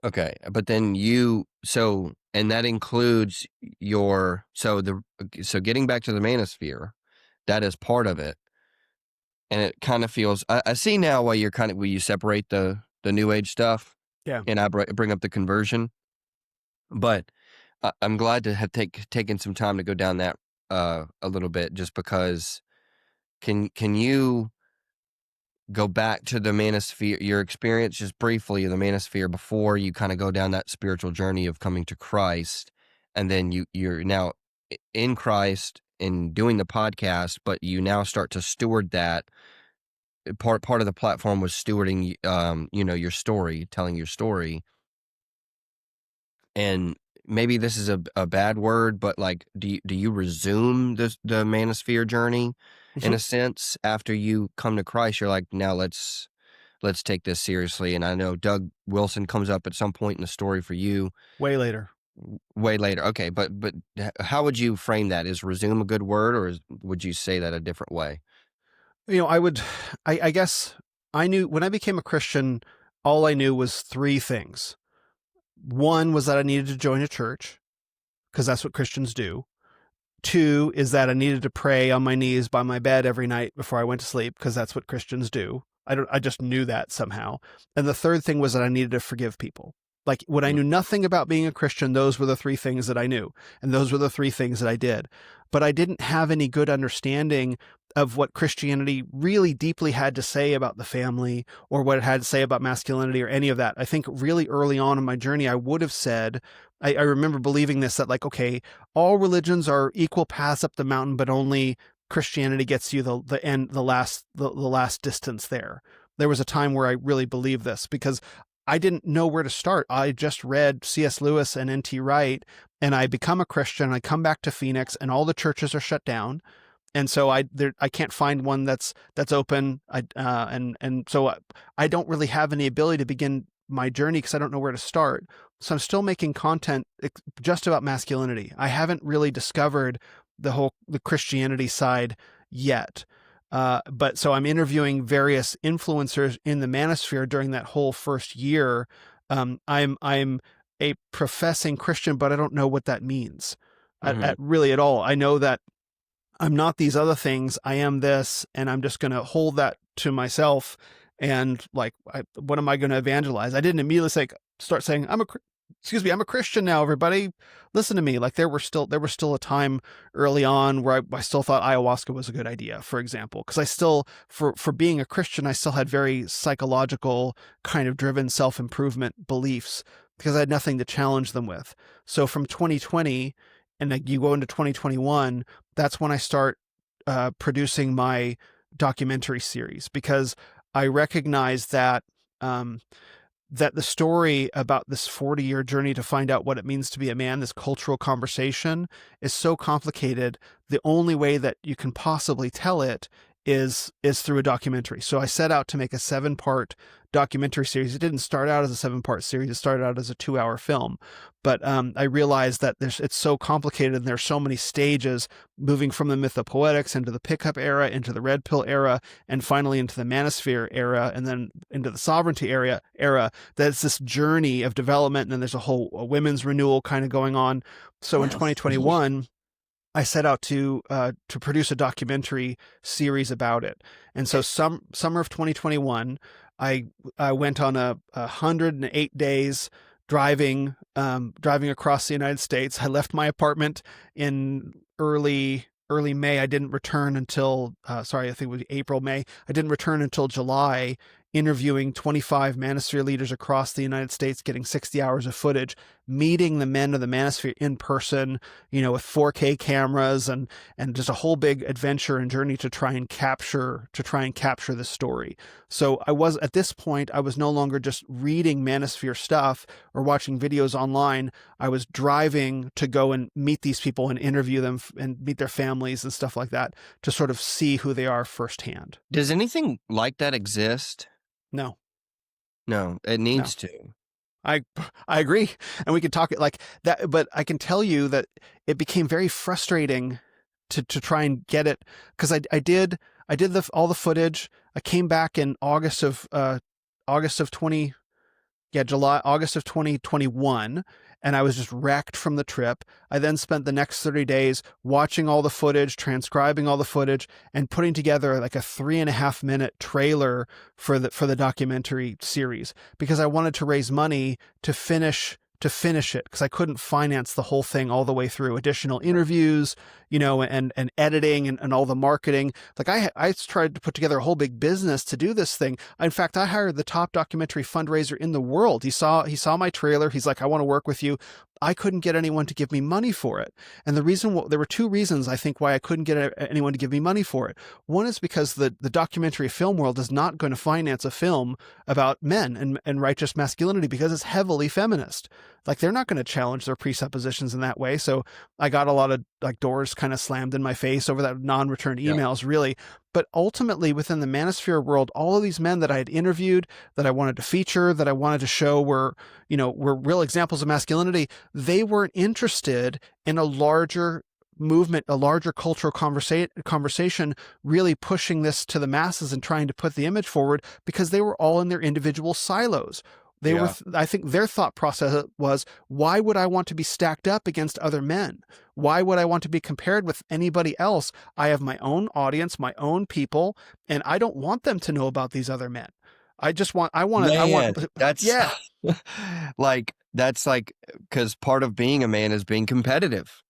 Okay, but then and that includes so getting back to the Manosphere, that is part of it, and it kind of feels. I see now why where you separate the New Age stuff, and I bring up the conversion, but I'm glad to have taken some time to go down that a little bit, just because. Can you go back to the Manosphere, your experience just briefly of the Manosphere before you kind of go down that spiritual journey of coming to Christ, and then you're now in Christ and doing the podcast, but you now start to steward that. Part of the platform was stewarding, your story, telling your story. And maybe this is a bad word, but like, do you resume the Manosphere journey? In a sense, after you come to Christ, you're like, now let's take this seriously. And I know Doug Wilson comes up at some point in the story for you. Way later. Okay. But how would you frame that? Is resume a good word, or would you say that a different way? I guess I knew when I became a Christian, all I knew was three things. One was that I needed to join a church because that's what Christians do. Two is that I needed to pray on my knees by my bed every night before I went to sleep because that's what Christians do. I just knew that somehow. And the third thing was that I needed to forgive people. Like when I knew nothing about being a Christian, those were the three things that I knew. And those were the three things that I did. But I didn't have any good understanding of what Christianity really deeply had to say about the family or what it had to say about masculinity or any of that. I think really early on in my journey, I would have said, I remember believing this, that like, okay, all religions are equal paths up the mountain, but only Christianity gets you the last distance there. There was a time where I really believed this because I didn't know where to start. I just read C.S. Lewis and N.T. Wright, and I become a Christian. I come back to Phoenix, and all the churches are shut down. And so I can't find one that's open. So I don't really have any ability to begin my journey because I don't know where to start. So I'm still making content just about masculinity. I haven't really discovered the Christianity side yet. But so I'm interviewing various influencers in the Manosphere during that whole first year. I'm a professing Christian, but I don't know what that means really at all. I know that I'm not these other things. I am this, and I'm just going to hold that to myself. And like, what am I going to evangelize? I didn't immediately start saying, I'm a Christian now, everybody listen to me. Like there was still a time early on where I still thought ayahuasca was a good idea, for example, because I still, for being a Christian, I still had very psychological kind of driven self-improvement beliefs because I had nothing to challenge them with. So from 2020 and like you go into 2021, that's when I start producing my documentary series, because I recognize that that the story about this 40-year journey to find out what it means to be a man, this cultural conversation, is so complicated. The only way that you can possibly tell it is through a documentary. So I set out to make a 7-part documentary series. It didn't start out as a 7-part series. It started out as a 2-hour film. But I realized that it's so complicated, and there's so many stages, moving from the mythopoetics into the pickup era, into the red pill era, and finally into the Manosphere era, and then into the sovereignty era, that it's this journey of development. And then there's a women's renewal kind of going on. So in 2021, I set out to produce a documentary series about it. And so summer of 2021, I went on a 108 days driving across the United States. I left my apartment in early May. I didn't return until I think it was April, May. I didn't return until July, interviewing 25 Manosphere leaders across the United States, getting 60 hours of footage, meeting the men of the Manosphere in person, with 4K cameras, and just a whole big adventure and journey to try and capture this story. So at this point, I was no longer just reading Manosphere stuff or watching videos online. I was driving to go and meet these people and interview them and meet their families and stuff like that, to sort of see who they are firsthand. Does anything like that exist? No, it needs to. I agree. And we could talk it like that, but I can tell you that it became very frustrating to try and get it, because I did all the footage. I came back in August of 2021, and I was just wrecked from the trip. I then spent the next 30 days watching all the footage, transcribing all the footage, and putting together like a 3.5-minute trailer for the documentary series, because I wanted to raise money to finish it, because I couldn't finance the whole thing all the way through. Additional interviews, and editing and all the marketing. Like I tried to put together a whole big business to do this thing. In fact, I hired the top documentary fundraiser in the world. He saw my trailer. He's like, I want to work with you. I couldn't get anyone to give me money for it. And there were 2 reasons, I think, why I couldn't get anyone to give me money for it. One is because the documentary film world is not going to finance a film about men and righteous masculinity, because it's heavily feminist. Like, they're not going to challenge their presuppositions in that way. So I got a lot of doors kind of slammed in my face over that non-returned emails, really. But ultimately, within the Manosphere world, all of these men that I had interviewed, that I wanted to feature, that I wanted to show were real examples of masculinity, they weren't interested in a larger movement, a larger cultural conversation, really pushing this to the masses and trying to put the image forward, because they were all in their individual silos. I think their thought process was, why would I want to be stacked up against other men? Why would I want to be compared with anybody else? I have my own audience, my own people, and I don't want them to know about these other men. That's that's like, because part of being a man is being competitive.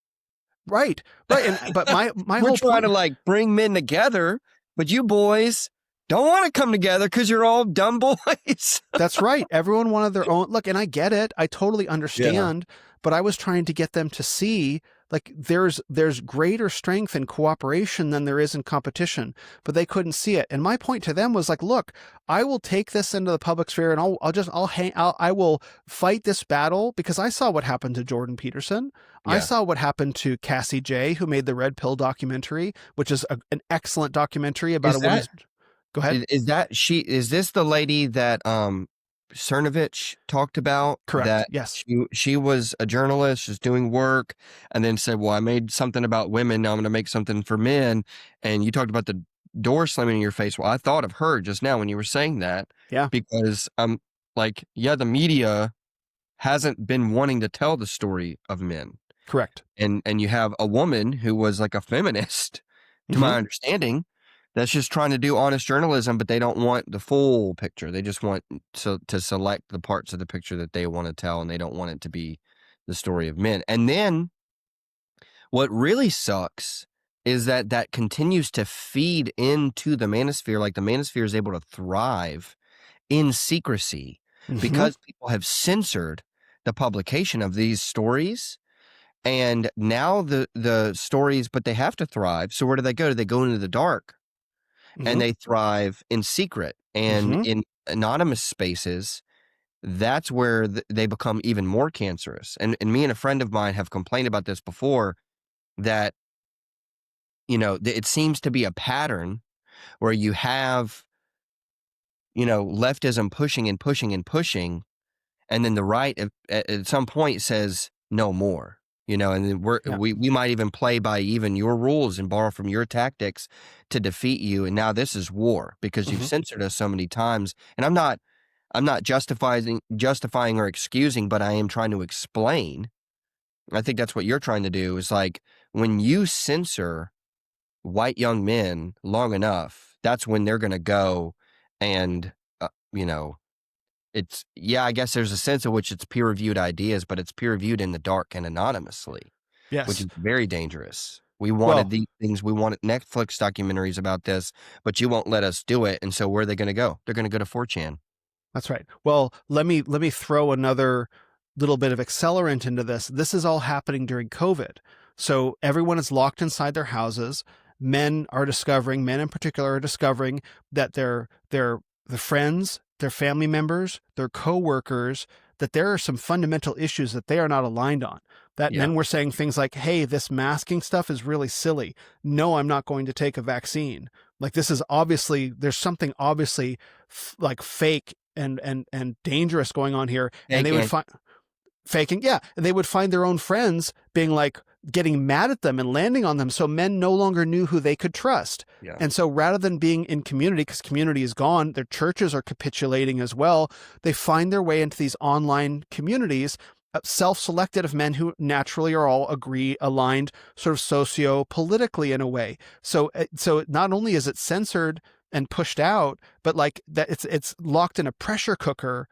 Right. But my We're whole trying point, to like bring men together, but you boys don't want to come together because you're all dumb boys. That's right. Everyone wanted their own look, and I get it. I totally understand. But I was trying to get them to see, like, there's greater strength in cooperation than there is in competition, but they couldn't see it. And my point to them was like, look, I will take this into the public sphere, and I will fight this battle, because I saw what happened to Jordan Peterson. I saw what happened to Cassie J, who made the Red Pill documentary, which is an excellent documentary about a woman's. Go ahead. Is this the lady that Cernovich talked about? Correct. That Yes. She was a journalist, just doing work, and then said, well, I made something about women, now I'm going to make something for men. And you talked about the door slamming in your face. Well, I thought of her just now when you were saying that. Yeah. Because the media hasn't been wanting to tell the story of men. Correct. And you have a woman who was like a feminist, to my understanding, that's just trying to do honest journalism, but they don't want the full picture. They just want to select the parts of the picture that they want to tell, and they don't want it to be the story of men. And then what really sucks is that continues to feed into the Manosphere. Like, the Manosphere is able to thrive in secrecy because people have censored the publication of these stories. And now the stories, but they have to thrive. So where do they go? Do they go into the dark? And Hmm. they thrive in secret and Hmm. in anonymous spaces. That's where they become even more cancerous. And me and a friend of mine have complained about this before, that, it seems to be a pattern where you have, leftism pushing and pushing and pushing, and then the right at some point says no more. And then Yeah. we might even play by even your rules and borrow from your tactics to defeat you. And now this is war because you've Hmm. censored us so many times. And I'm not justifying or excusing, but I am trying to explain. I think that's what you're trying to do, is like, when you censor white young men long enough, that's when they're going to go and, you know, I guess there's a sense in which it's peer reviewed ideas, but it's peer reviewed in the dark and anonymously, which Yes. is very dangerous. We wanted Well, these things. We wanted Netflix documentaries about this, but you won't let us do it. And so where are they going to go? They're going to go to 4chan. that's right. Well, let me throw another little bit of accelerant into this. This is all happening during COVID. So everyone is locked inside their houses. Men in particular are discovering that the friends, their family members, their coworkers, that there are some fundamental issues that they are not aligned on. That Yeah. men were saying things like, "Hey, this masking stuff is really silly. No, I'm not going to take a vaccine. Like, this is obviously, there's something obviously like fake and dangerous going on here." And Fake they would and find faking, yeah, and they would find their own friends being like, getting mad at them and landing on them. So men no longer knew who they could trust. yeah. And so rather than being in community, because community is gone, their churches are capitulating as well, they find their way into these online communities, self-selected of men who naturally are all aligned, sort of socio-politically in a way. So not only is it censored and pushed out, but like that, it's locked in a pressure cooker,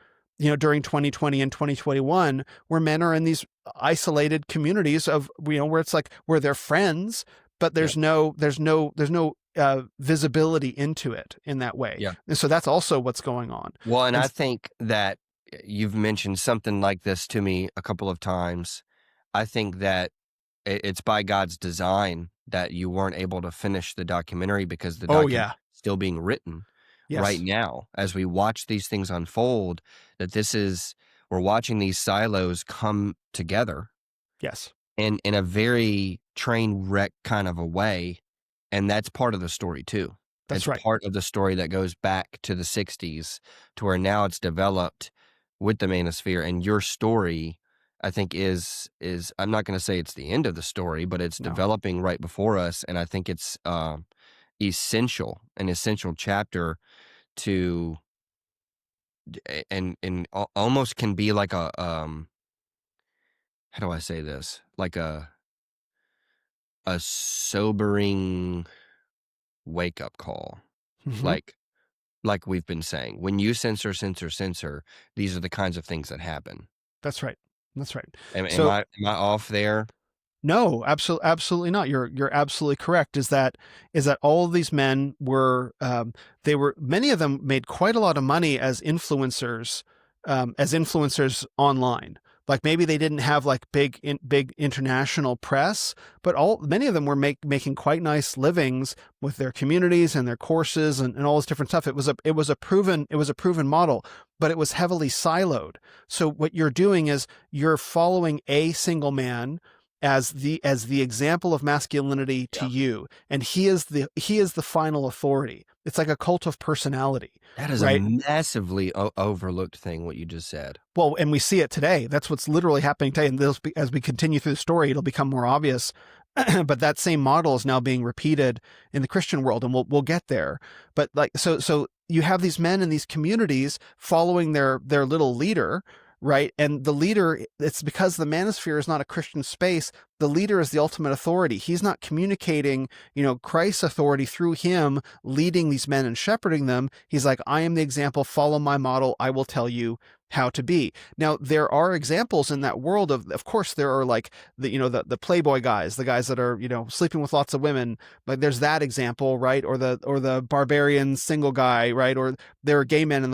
during 2020 and 2021, where men are in these isolated communities of, where it's like, where they're friends, but Yeah. there's no visibility into it in that way. Yeah. And so that's also what's going on. Well, and And I think that you've mentioned something like this to me a couple of times. I think that it's by God's design that you weren't able to finish the documentary, because the oh documentary yeah, is still being written right yes, now as we watch these things unfold, that we're watching these silos come together yes, in a very train wreck kind of a way. And that's part of the story too. that's It's right. part of the story that goes back to the 60s, to where now it's developed with the Manosphere. And your story, I think, is I'm not going to say it's the end of the story, but it's No, developing right before us. And I think it's an essential chapter to, and almost can be like a, how do I say this? Like a sobering wake up call. hmm, Like we've been saying, when you censor, these are the kinds of things that happen. that's right, that's right. Am, am So I am I off there? no, absolutely not. You're absolutely correct. Is that all of these men were, many of them made quite a lot of money as influencers online. Like, maybe they didn't have like big international press, but many of them were making quite nice livings with their communities and their courses and all this different stuff. It was a proven model, but it was heavily siloed. So what you're doing is you're following a single man as the example of masculinity to Yeah. you, and he is the final authority. It's like a cult of personality, That is a right? massively overlooked thing, what you just said. Well, and we see it today. That's what's literally happening today, and as we continue through the story, it'll become more obvious. But that same model is now being repeated in the Christian world, and we'll get there. But like, so you have these men in these communities following their little leader, right? And the leader, it's because the Manosphere is not a Christian space. The leader is the ultimate authority. He's not communicating, Christ's authority through him, leading these men and shepherding them. He's like, I am the example. Follow my model. I will tell you how to be. Now, there are examples in that world of course, there are like the Playboy guys, the guys that are, sleeping with lots of women. Like there's that example, right? Or the barbarian single guy, right? Or there are gay men in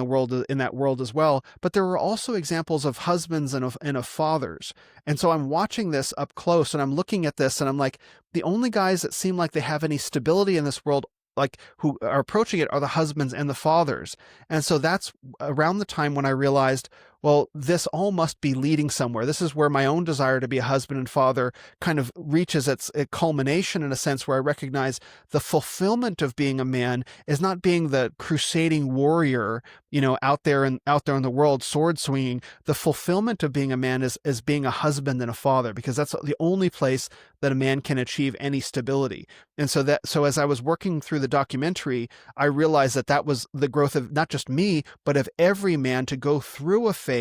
that world as well. But there are also examples of husbands and of fathers. And so I'm watching this up close and I'm looking at this and I'm like, the only guys that seem like they have any stability in this world, like who are approaching it, are the husbands and the fathers. And so that's around the time when I realized, well, this all must be leading somewhere. This is where my own desire to be a husband and father kind of reaches its culmination, in a sense where I recognize the fulfillment of being a man is not being the crusading warrior, out there in the world, sword swinging. The fulfillment of being a man is being a husband and a father, because that's the only place that a man can achieve any stability. And so as I was working through the documentary, I realized that was the growth of not just me, but of every man, to go through a phase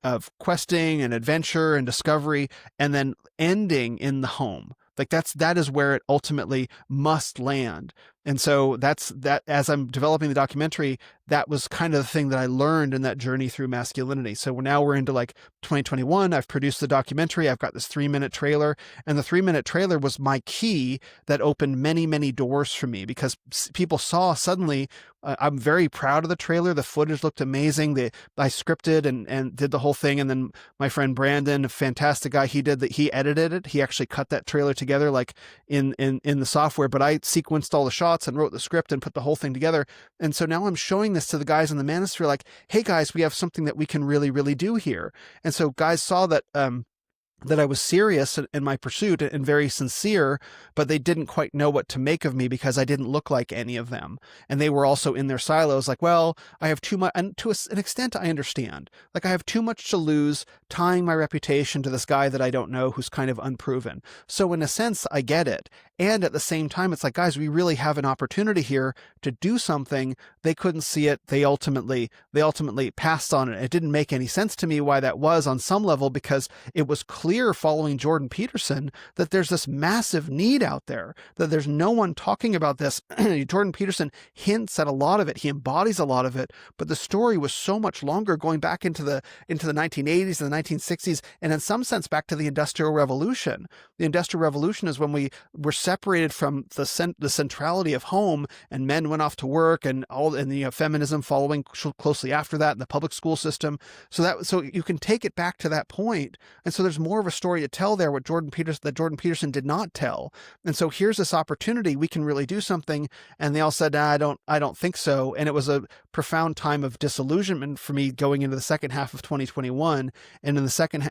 of questing and adventure and discovery, and then ending in the home. Like that is where it ultimately must land. And so that as I'm developing the documentary, that was kind of the thing that I learned in that journey through masculinity. So now we're into like 2021. I've produced the documentary. I've got this 3-minute trailer, and the 3-minute trailer was my key that opened many, many doors for me, because people saw suddenly, I'm very proud of the trailer. The footage looked amazing. I scripted and did the whole thing. And then my friend Brandon, a fantastic guy, he edited it. He actually cut that trailer together like in the software, but I sequenced all the shots and wrote the script and put the whole thing together. And so now I'm showing this to the guys in the Manosphere, like, hey guys, we have something that we can really, really do here. And so guys saw that I was serious in my pursuit and very sincere, but they didn't quite know what to make of me because I didn't look like any of them. And they were also in their silos, like, well, I have too much, and to an extent I understand. Like, I have too much to lose tying my reputation to this guy that I don't know, who's kind of unproven. So in a sense, I get it. And at the same time, it's like, guys, we really have an opportunity here to do something. They couldn't see it. They ultimately passed on it. It didn't make any sense to me why that was on some level, because it was clear following Jordan Peterson that there's this massive need out there, that there's no one talking about this. Jordan Peterson hints at a lot of it. He embodies a lot of it, but the story was so much longer, going back into the 1980s and the 1960s, and in some sense back to the Industrial Revolution. The Industrial Revolution is when we were separated from the centrality of home, and men went off to work, and feminism following closely after that in the public school system. So you can take it back to that point. And so there's more of a story to tell there, that Jordan Peterson did not tell. And so here's this opportunity. We can really do something. And they all said, I don't think so. And it was a profound time of disillusionment for me going into the second half of 2021. And in the second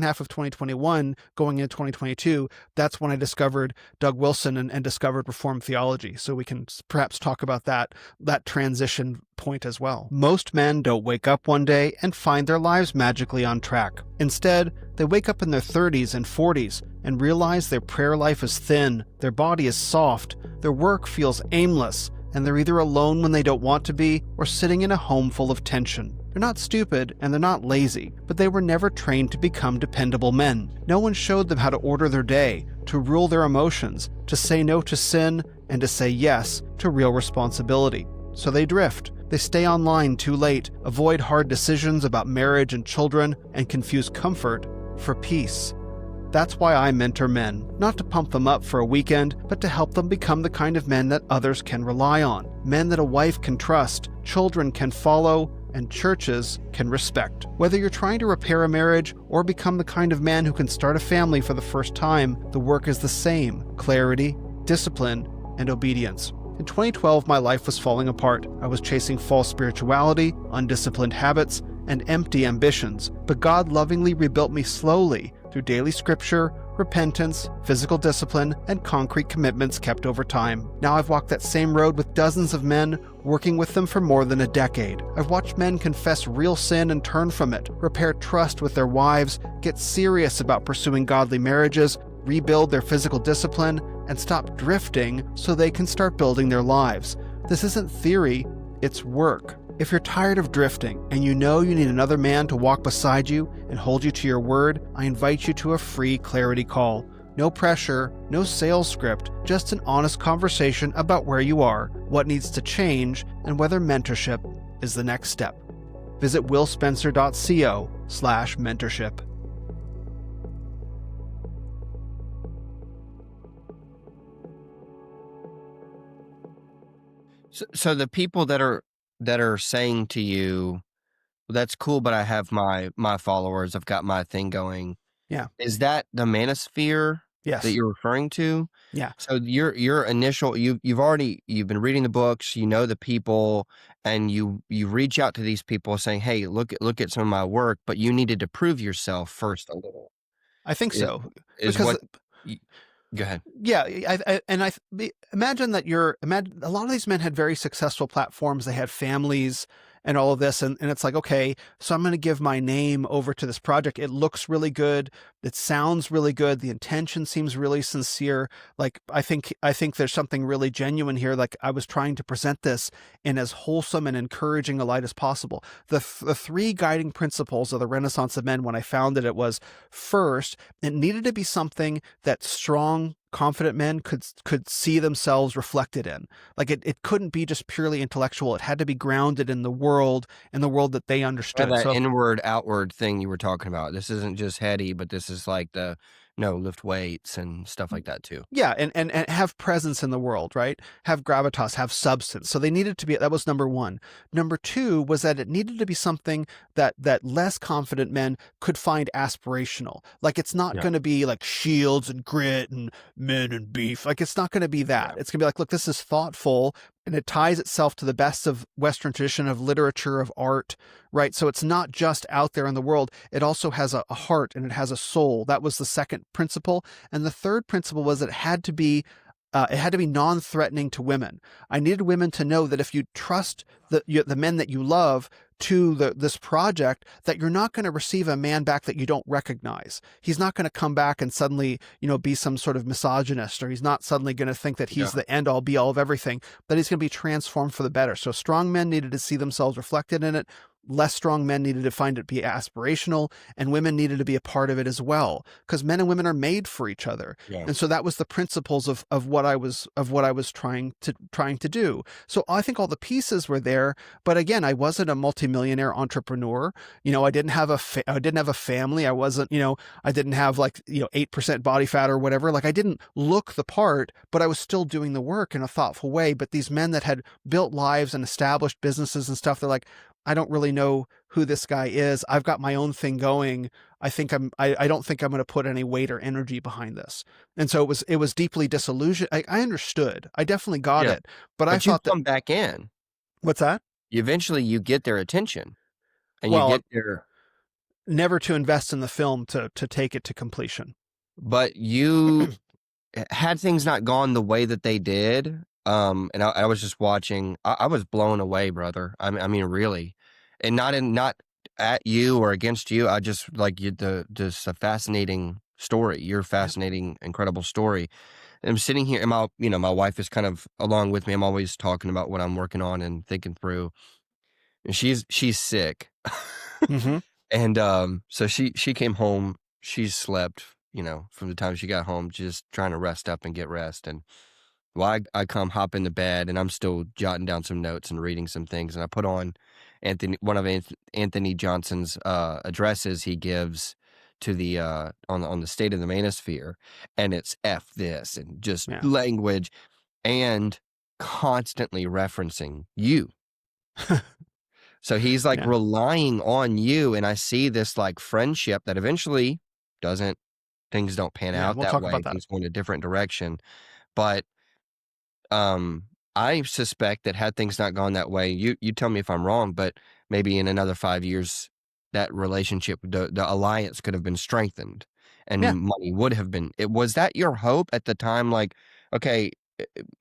half of 2021, going into 2022, that's when I discovered Doug Wilson and discovered Reformed theology. So we can perhaps talk about that transition point as well. Most men don't wake up one day and find their lives magically on track. Instead, they wake up in their 30s and 40s and realize their prayer life is thin, their body is soft, their work feels aimless, and they're either alone when they don't want to be or sitting in a home full of tension. They're not stupid and they're not lazy, but they were never trained to become dependable men. No one showed them how to order their day, to rule their emotions, to say no to sin, and to say yes to real responsibility. So they drift. They stay online too late, avoid hard decisions about marriage and children, and confuse comfort for peace. That's why I mentor men, not to pump them up for a weekend, but to help them become the kind of men that others can rely on. Men that a wife can trust, children can follow, and churches can respect. Whether you're trying to repair a marriage or become the kind of man who can start a family for the first time, the work is the same: clarity, discipline, and obedience. In 2012, my life was falling apart. I was chasing false spirituality, undisciplined habits, and empty ambitions. But God lovingly rebuilt me slowly through daily scripture, repentance, physical discipline, and concrete commitments kept over time. Now I've walked that same road with dozens of men, working with them for more than a decade. I've watched men confess real sin and turn from it, repair trust with their wives, get serious about pursuing godly marriages, rebuild their physical discipline, and stop drifting so they can start building their lives. This isn't theory, it's work. If you're tired of drifting and you know you need another man to walk beside you and hold you to your word, I invite you to a free clarity call. No pressure, no sales script, just an honest conversation about where you are, what needs to change, and whether mentorship is the next step. visit willspencer.co/mentorship. So the people that are saying to you, "Well, that's cool, but I have my followers. I've got my thing going." Yeah. Is that the Manosphere that Yes. you're referring to? Yeah. So your initial you've been reading the books, you know the people, and you reach out to these people saying, "Hey, look at some of my work," but you needed to prove yourself first a little. I think Is so. is Because what y Go ahead. yeah, imagine that imagine a lot of these men had very successful platforms. They had families and all of this, and it's like, okay, so I'm going to give my name over to this project. It looks really good. It sounds really good. The intention seems really sincere. Like I think there's something really genuine here. Like I was trying to present this in as wholesome and encouraging a light as possible. The three guiding principles of the Renaissance of Men when I founded it was, first, it needed to be something that strong, confident men could see themselves reflected in. Like it couldn't be just purely intellectual. It had to be grounded in the world that they understood. That So inward, outward thing you were talking about. This isn't just heady, but this is like lift weights and stuff like that too. yeah, and have presence in the world, right? Have gravitas, have substance. So they needed to be, that was number one. Number two was that it needed to be something that less confident men could find aspirational. Like it's not Yeah. going to be like shields and grit and men and beef. Like it's not going to be that. Yeah. It's going to be like, look, this is thoughtful and it ties itself to the best of Western tradition of literature, of art, right? So it's not just out there in the world. It also has a heart and it has a soul. That was the second principle. And the third principle was that it had to be non-threatening to women. I needed women to know that if you trust the men that you love to this project, that you're not going to receive a man back that you don't recognize. He's not going to come back and suddenly, be some sort of misogynist, or he's not suddenly going to think that he's Yeah. the end all be all of everything, that he's going to be transformed for the better. So strong men needed to see themselves reflected in it. Less strong men needed to find it be aspirational, and women needed to be a part of it as well, because men and women are made for each other. Yeah. And so that was the principles of what I was trying to do. So I think all the pieces were there, but again, I wasn't a multimillionaire entrepreneur. I didn't have a family. I wasn't, I didn't have 8% body fat or whatever. Like I didn't look the part, but I was still doing the work in a thoughtful way. But these men that had built lives and established businesses and stuff, they're like, I don't really know who this guy is. I've got my own thing going. I don't think I'm going to put any weight or energy behind this. And so it was deeply disillusioned. I understood. I definitely got Yeah. it. But I But you thought that, come back in. what's that? Eventually you get their attention and you Well, get their never to invest in the film to take it to completion. but you had things not gone the way that they did, and I was just watching, I was blown away, brother. I mean, really, and not at you or against you. I just like just a fascinating story. Your fascinating, incredible story. And I'm sitting here, and my wife is kind of along with me. I'm always talking about what I'm working on and thinking through. And she's sick, Mm-hmm. and so she came home. She slept, from the time she got home, just trying to rest up and get rest. And well, I come hop into bed, and I'm still jotting down some notes and reading some things. And I put on one of Anthony Johnson's addresses he gives to the on the state of the manosphere, and it's F this and just Yeah. language and constantly referencing you. So he's like Yeah. relying on you, and I see this like friendship that eventually things don't pan Yeah. out We'll that talk way. about that. Things go in a different direction. But I suspect that had things not gone that way, you tell me if I'm wrong, but maybe in another 5 years, that relationship, the alliance could have been strengthened, and Yeah. money would have been. Was that your hope at the time? Like, okay,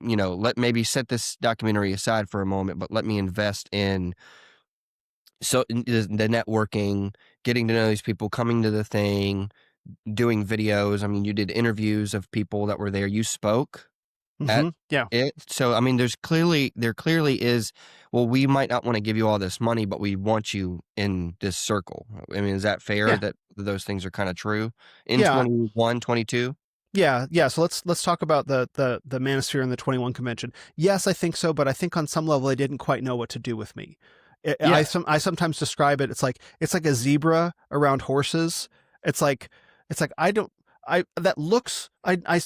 let maybe set this documentary aside for a moment, but let me invest in the networking, getting to know these people, coming to the thing, doing videos. I mean, you did interviews of people that were there. You spoke at Mm-hmm. Yeah. it. So, I mean, there clearly is, well, we might not want to give you all this money, but we want you in this circle. I mean, is that fair Yeah. that those things are kind of true in Yeah. 21, 22? Yeah, yeah. So let's talk about the Manosphere and the 21 convention. Yes, I think so, but I think on some level they didn't quite know what to do with me. Yeah. I sometimes describe it. It's like a zebra around horses. It's like I don't I that looks I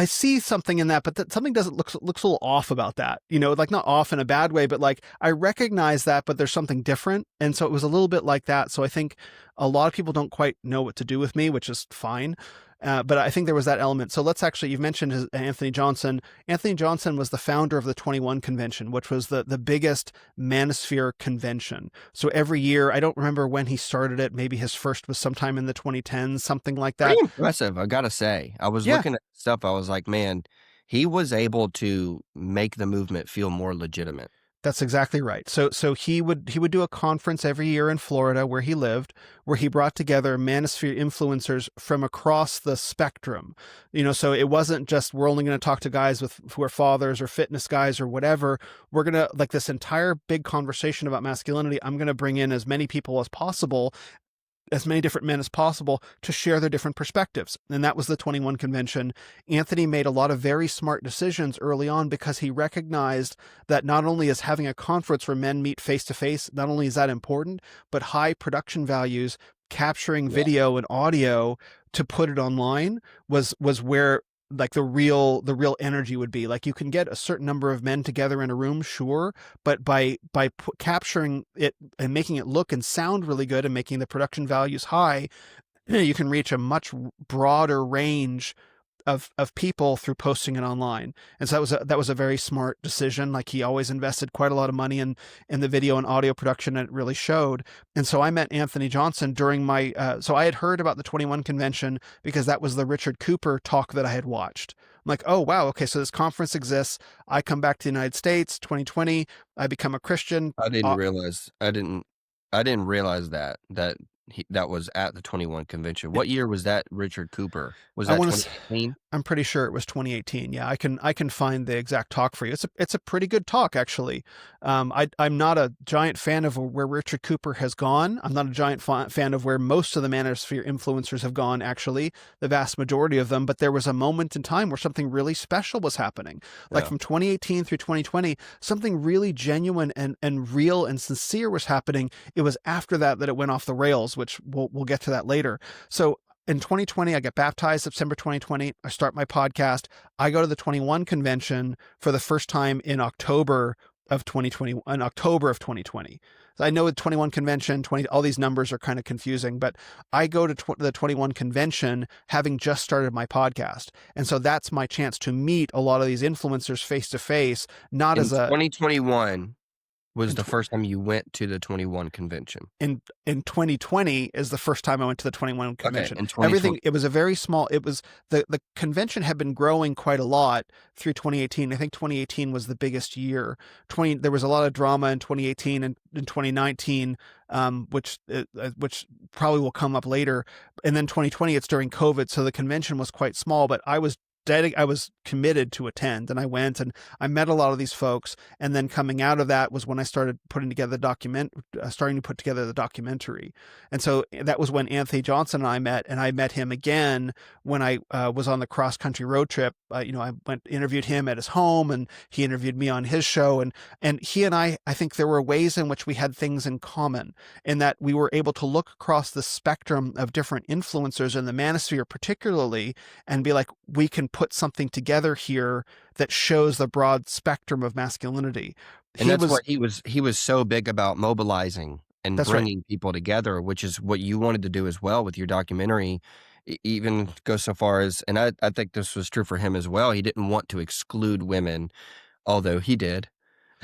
see something in that, but that something doesn't looks a little off about that. Like not off in a bad way, but like I recognize that, but there's something different. And so it was a little bit like that. So I think a lot of people don't quite know what to do with me, which is fine. But I think there was that element. So you've mentioned Anthony Johnson. Anthony Johnson was the founder of the 21 convention, which was the biggest Manosphere convention. So every year, I don't remember when he started it. Maybe his first was sometime in the 2010s, something like that. Pretty impressive, I gotta say. I was Yeah. looking at stuff, I was like, man, he was able to make the movement feel more legitimate. That's exactly right. So he would do a conference every year in Florida where he lived, where he brought together Manosphere influencers from across the spectrum. So it wasn't just we're only going to talk to guys who are fathers or fitness guys or whatever. We're going to, like, this entire big conversation about masculinity, I'm going to bring in as many people as possible, as many different men as possible, to share their different perspectives. And that was the 21 convention. Anthony made a lot of very smart decisions early on because he recognized that not only is having a conference where men meet face to face, not only is that important, but high production values, capturing video and audio to put it online was where like the real energy would be. Like, you can get a certain number of men together in a room, sure, but by capturing it and making it look and sound really good and making the production values high, you can reach a much broader range of people through posting it online. And so that was a very smart decision. Like, he always invested quite a lot of money in the video and audio production, and it really showed. And so I met Anthony Johnson during my so I had heard about the 21 convention because that was the Richard Cooper talk that I had watched. I'm like, oh wow, okay, so this conference exists. I come back to the United States, 2020, I become a Christian. I didn't realize that was at the 21 convention. What year was that, Richard Cooper? Was that 2018? I'm pretty sure it was 2018. Yeah, I can find the exact talk for you. It's a pretty good talk, actually. I'm not a giant fan of where Richard Cooper has gone. I'm not a giant fan of where most of the Manosphere influencers have gone, actually, the vast majority of them. But there was a moment in time where something really special was happening. Like, from 2018 through 2020, something really genuine and real and sincere was happening. It was after that it went off the rails, which we'll get to that later. So in 2020, I get baptized September 2020. I start my podcast. I go to the 21 convention for the first time in October of 2020. So I know the 21 convention, all these numbers are kind of confusing, but I go to the 21 convention having just started my podcast. And so that's my chance to meet a lot of these influencers face to face, not in as a 2021 was the first time you went to the 21 convention. In 2020 is the first time I went to the 21 convention. Okay, everything, it was a very small, it was the convention had been growing quite a lot through 2018. I think 2018 was the biggest year. There was a lot of drama in 2018 and in 2019, which probably will come up later. And then 2020, it's during COVID. So the convention was quite small, but I was committed to attend, and I went and I met a lot of these folks. And then coming out of that was when I started putting together starting to put together the documentary. And so that was when Anthony Johnson and I met, and I met him again when I was on the cross country road trip. I interviewed him at his home, and he interviewed me on his show. And he and I think there were ways in which we had things in common, in that we were able to look across the spectrum of different influencers in the Manosphere particularly, and be like, we can put something together here that shows the broad spectrum of masculinity. And that's what he was so big about, mobilizing and bringing people together, which is what you wanted to do as well with your documentary. Even go so far as, and I think this was true for him as well, he didn't want to exclude women, although he did.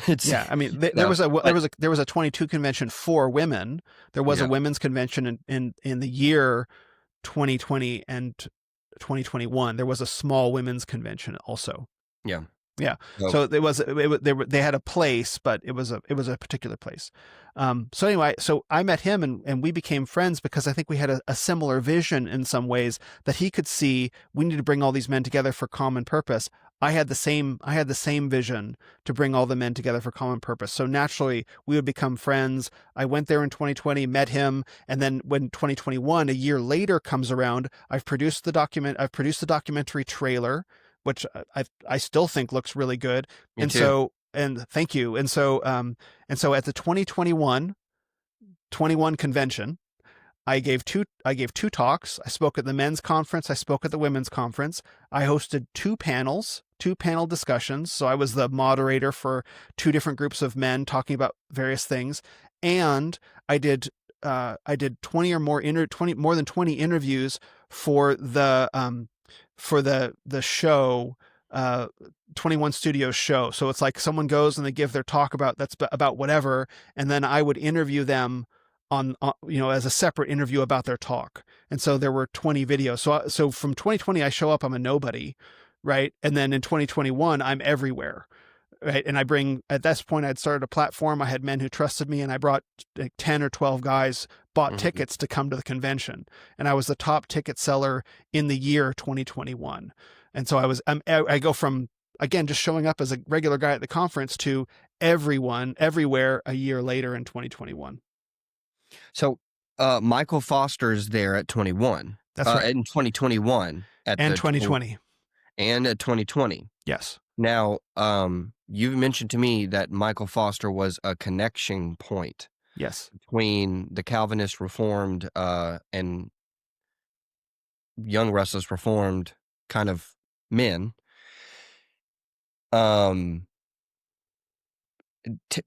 I mean, there was a 22 convention for women. There was a women's convention in the year 2020 and 2021. There was a small women's convention also. Yeah. So they had a place, but it was a particular place. So anyway, so I met him and we became friends because I think we had a similar vision in some ways, that he could see we need to bring all these men together for common purpose. I had the same vision to bring all the men together for common purpose. So naturally we would become friends. I went there in 2020, met him. And then when 2021, a year later, comes around, I've produced the documentary trailer, which I still think looks really good. Me and too. So and thank you. And so at the 2021 convention, I gave two talks. I spoke at the men's conference. I spoke at the women's conference. I hosted two panel discussions. So I was the moderator for two different groups of men talking about various things. And I did 20 or more more than 20 interviews for the show, 21 Studios show. So it's like someone goes and they give their talk about whatever, and then I would interview them on as a separate interview about their talk. And so there were 20 videos. So from 2020 I show up, I'm a nobody, right? And then in 2021 I'm everywhere, right? And at this point I'd started a platform. I had men who trusted me, and I brought like 10 or 12 guys bought tickets to come to the convention, and I was the top ticket seller in the year 2021. And so I go from, again, just showing up as a regular guy at the conference to everyone everywhere a year later in 2021. So Michael Foster's there at 21. That's right. In 2021 and 2020. And at 2020. Yes. Now, you've mentioned to me that Michael Foster was a connection point. Yes. Between the Calvinist Reformed and Young Restless Reformed kind of men.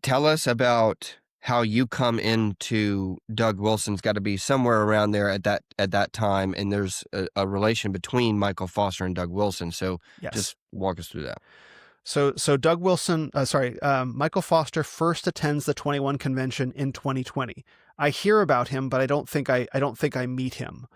Tell us about how you come into Doug Wilson's got to be somewhere around there at that time, and there's a relation between Michael Foster and Doug Wilson. So yes. Just walk us through that. So Doug Wilson, Michael Foster first attends the 21 convention in 2020. I hear about him, but I don't think I meet him.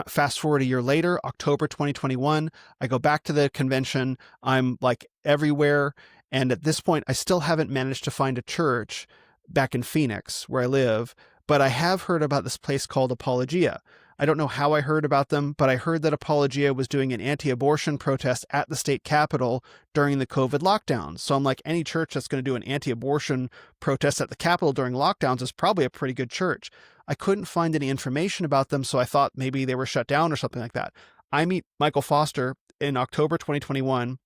Fast forward a year later, October 2021, I go back to the convention. I'm like everywhere. And at this point, I still haven't managed to find a church back in Phoenix where I live, but I have heard about this place called Apologia. I don't know how I heard about them, but I heard that Apologia was doing an anti-abortion protest at the state capitol during the COVID lockdown. So I'm like, any church that's going to do an anti-abortion protest at the capitol during lockdowns is probably a pretty good church. I couldn't find any information about them, so I thought maybe they were shut down or something like that. I meet Michael Foster in October 2021.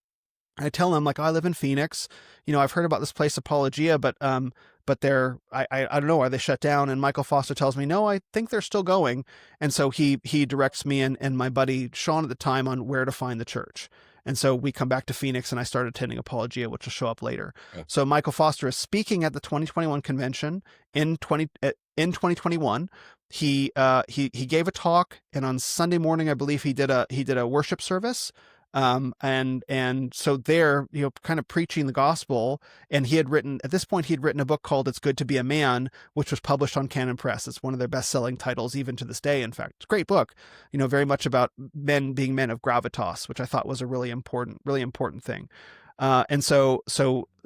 I tell him, like, oh, I live in Phoenix. I've heard about this place Apologia, but they're, I don't know, are they shut down? And Michael Foster tells me, no, I think they're still going. And so he directs me and my buddy Sean at the time on where to find the church. And so we come back to Phoenix, and I started attending Apologia, which will show up later. Okay. So Michael Foster is speaking at the 2021 convention in 2021. He gave a talk, and on Sunday morning, I believe he did a worship service. And so there, kind of preaching the gospel. And at this point, he had written a book called It's Good to Be a Man, which was published on Canon Press. It's one of their best-selling titles, even to this day. In fact, it's a great book, very much about men being men of gravitas, which I thought was a really important thing. And so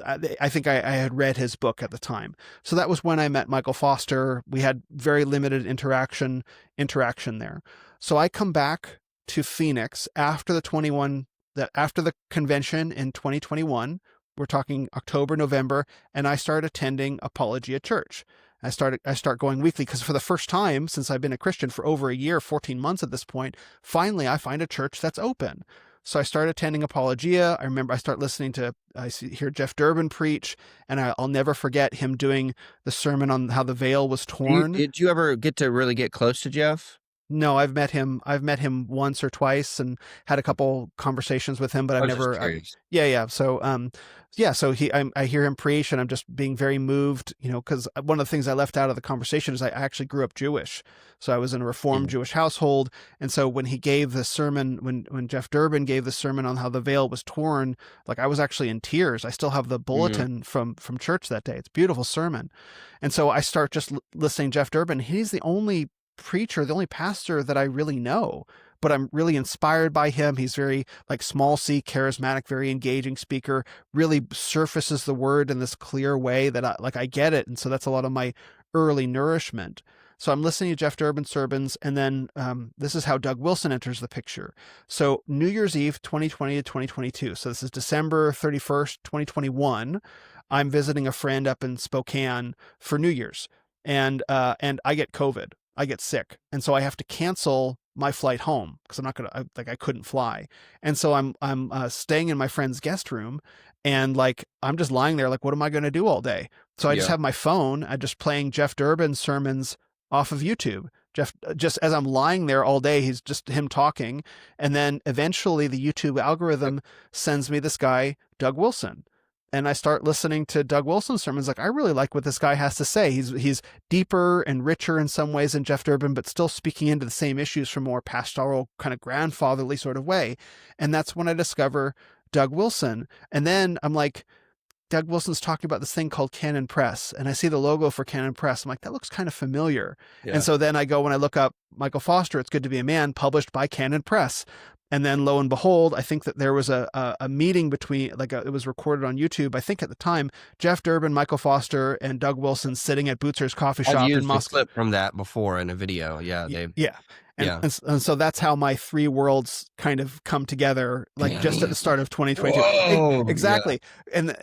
I think I had read his book at the time. So that was when I met Michael Foster. We had very limited interaction there. So I come back to Phoenix after the convention in 2021. We're talking October, November, and I start attending Apologia Church. I start going weekly because for the first time since I've been a Christian for over a year, 14 months at this point, finally I find a church that's open. So I started attending Apologia. I remember I hear Jeff Durbin preach, and I'll never forget him doing the sermon on how the veil was torn. Did you ever get to really get close to Jeff? No, I've met him once or twice and had a couple conversations with him, but I've never. So I hear him preach, and I'm just being very moved, because one of the things I left out of the conversation is I actually grew up Jewish. So I was in a Reformed Jewish household. And so when he gave the sermon, when Jeff Durbin gave the sermon on how the veil was torn, like I was actually in tears. I still have the bulletin from church that day. It's a beautiful sermon. And so I start just listening to Jeff Durbin. He's the only preacher, the only pastor that I really know, but I'm really inspired by him. He's very small c, charismatic, very engaging speaker, really surfaces the word in this clear way that I get it. And so that's a lot of my early nourishment. So I'm listening to Jeff Durbin's sermons, and then this is how Doug Wilson enters the picture. So New Year's Eve, 2020 to 2022. So this is December 31st, 2021. I'm visiting a friend up in Spokane for New Year's, and I get COVID. I get sick. And so I have to cancel my flight home because I'm not gonna I couldn't fly, and so I'm staying in my friend's guest room, and like I'm just lying there like what am I gonna do all day? So I just Yeah. have my phone. I'm just playing Jeff Durbin's sermons off of YouTube. Jeff, just as I'm lying there all day, he's just him talking, and then eventually the YouTube algorithm sends me this guy Doug Wilson, and I start listening to Doug Wilson's sermons. Like I really like what this guy has to say. He's deeper and richer in some ways than Jeff Durbin, but still speaking into the same issues from a more pastoral kind of grandfatherly sort of way. And that's when I discover Doug Wilson. And then I'm like, Doug Wilson's talking about this thing called Canon Press, and I see the logo for Canon Press. I'm like, that looks kind of familiar. Yeah. And so then I go and I look up Michael Foster, It's Good to Be a Man, published by Canon Press. And then lo and behold, I think that there was a meeting between, it was recorded on YouTube. I think at the time, Jeff Durbin, Michael Foster, and Doug Wilson sitting at Bootzer's coffee I've shop in used a Moscow. clip from that before in a video. Yeah. Yeah. Yeah. And so that's how my three worlds kind of come together, like just at the start of 2022. Whoa, Exactly. Yeah.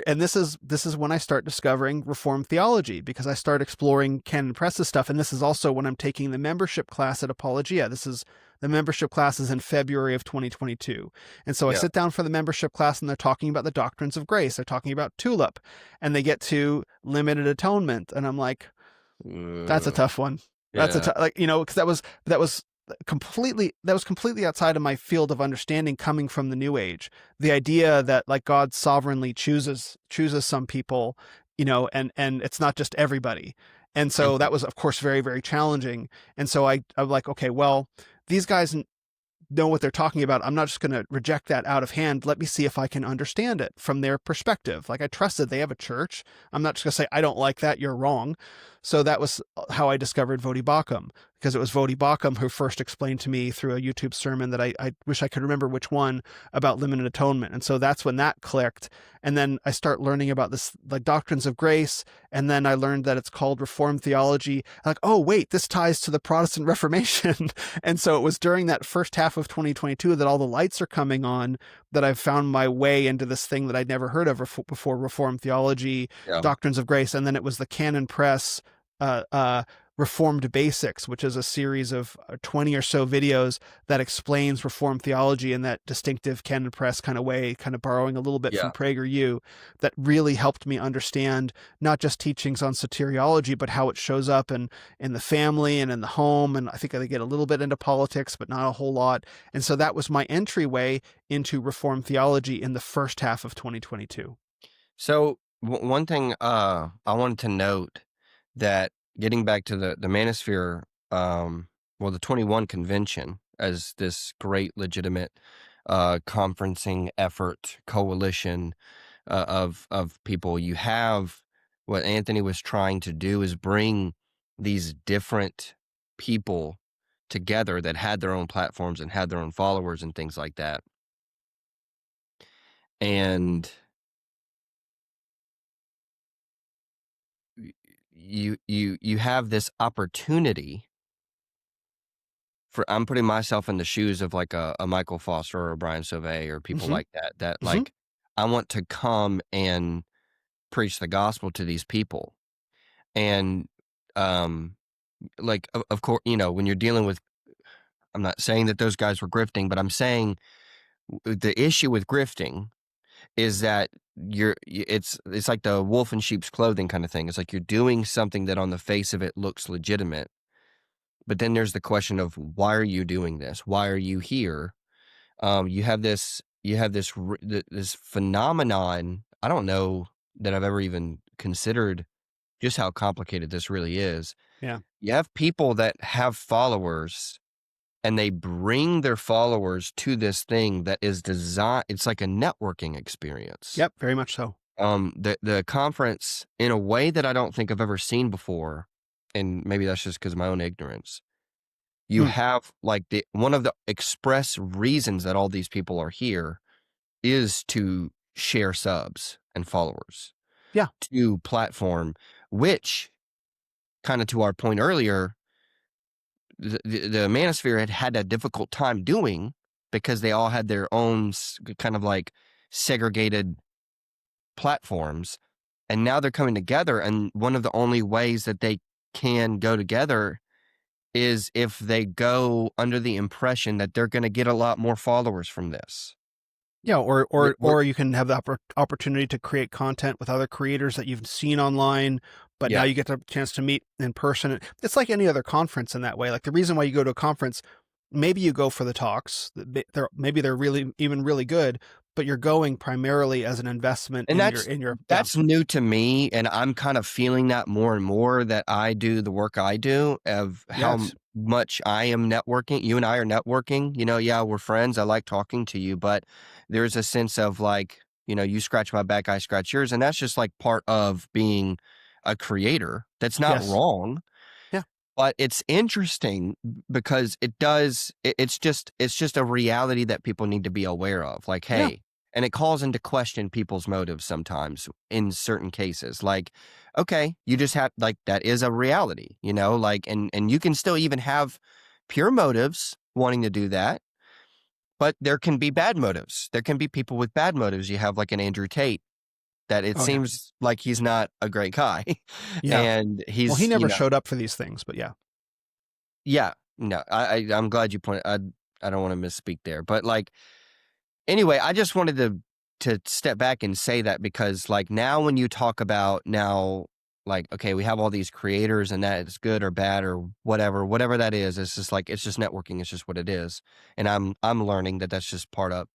And this is when I start discovering Reformed theology, because I start exploring Canon Press's stuff. And this is also when I'm taking the membership class at Apologia. The membership class is in February of 2022. And so I sit down for the membership class, and they're talking about the doctrines of grace. They're talking about tulip, and they get to limited atonement. And I'm like, that's a tough one. That's because that was completely outside of my field of understanding, coming from the New Age. The idea that like God sovereignly chooses some people, and it's not just everybody. And so that was, of course, very, very challenging. And so I'm like, okay, well, these guys know what they're talking about. I'm not just going to reject that out of hand. Let me see if I can understand it from their perspective. Like I trusted they have a church. I'm not just going to say, I don't like that, you're wrong. So that was how I discovered Vodi Bakum, because it was Vodi Bakum who first explained to me through a YouTube sermon that I wish I could remember which one, about limited atonement. And so that's when that clicked. And then I start learning about this, like doctrines of grace. And then I learned that it's called Reformed theology. Like, oh, wait, this ties to the Protestant Reformation. And so it was during that first half of 2022 that all the lights are coming on, that I've found my way into this thing that I'd never heard of before, Reformed theology, doctrines of grace. And then it was the Canon Press Reformed Basics, which is a series of 20 or so videos that explains Reformed theology in that distinctive Canon Press kind of way, kind of borrowing a little bit from PragerU, that really helped me understand not just teachings on soteriology, but how it shows up in the family and in the home. And I think they get a little bit into politics, but not a whole lot. And so that was my entryway into Reformed theology in the first half of 2022. So one thing I wanted to note, that getting back to the Manosphere, the 21 convention as this great legitimate conferencing effort, coalition of people, you have what Anthony was trying to do is bring these different people together that had their own platforms and had their own followers and things like that. And you have this opportunity for, I'm putting myself in the shoes of like a Michael Foster or a Brian Sauvé or people like that like, I want to come and preach the gospel to these people. And like of course, when you're dealing with, I'm not saying that those guys were grifting, but I'm saying the issue with grifting is that it's like the wolf in sheep's clothing kind of thing. It's like you're doing something that on the face of it looks legitimate, but then there's the question of, why are you doing this? Why are you here? You have this phenomenon. I don't know that I've ever even considered just how complicated this really is. Yeah. You have people that have followers, and they bring their followers to this thing that is designed, it's like a networking experience. Yep, very much so. The conference, in a way that I don't think I've ever seen before, and maybe that's just because of my own ignorance, you have like one of the express reasons that all these people are here is to share subs and followers. Yeah. To platform, which, kind of to our point earlier, the Manosphere had a difficult time doing, because they all had their own kind of like segregated platforms, and now they're coming together, and one of the only ways that they can go together is if they go under the impression that they're going to get a lot more followers from this. Yeah, We're, or you can have the opportunity to create content with other creators that you've seen online, but now yeah. you get the chance to meet in person. It's like any other conference in that way. Like the reason why you go to a conference, maybe you go for the talks. Maybe they're really good, but you're going primarily as an investment And in your yeah. that's new to me, and I'm kind of feeling that more and more that I do the work I do of how Yes. much I am networking. You and I are networking. Yeah, we're friends. I like talking to you, but there's a sense of like, you scratch my back, I scratch yours, and that's just like part of being a creator. That's not Yes. wrong. Yeah. But it's interesting because it's just a reality that people need to be aware of. Like, Yeah. hey, and it calls into question people's motives sometimes in certain cases. Like, okay, you just have like that is a reality, like and you can still even have pure motives wanting to do that, but there can be bad motives. There can be people with bad motives. You have like an Andrew Tate that it Oh yeah. seems like he's not a great guy. Yeah. And Well, he he's, never showed up for these things, but yeah. yeah, no, I'm glad you pointed. I don't want to misspeak there, but like anyway, I just wanted to step back and say that because like now when you talk about now, like okay, we have all these creators and that is good or bad or whatever that is. It's just like it's just networking. It's just what it is, and I'm learning that that's just part of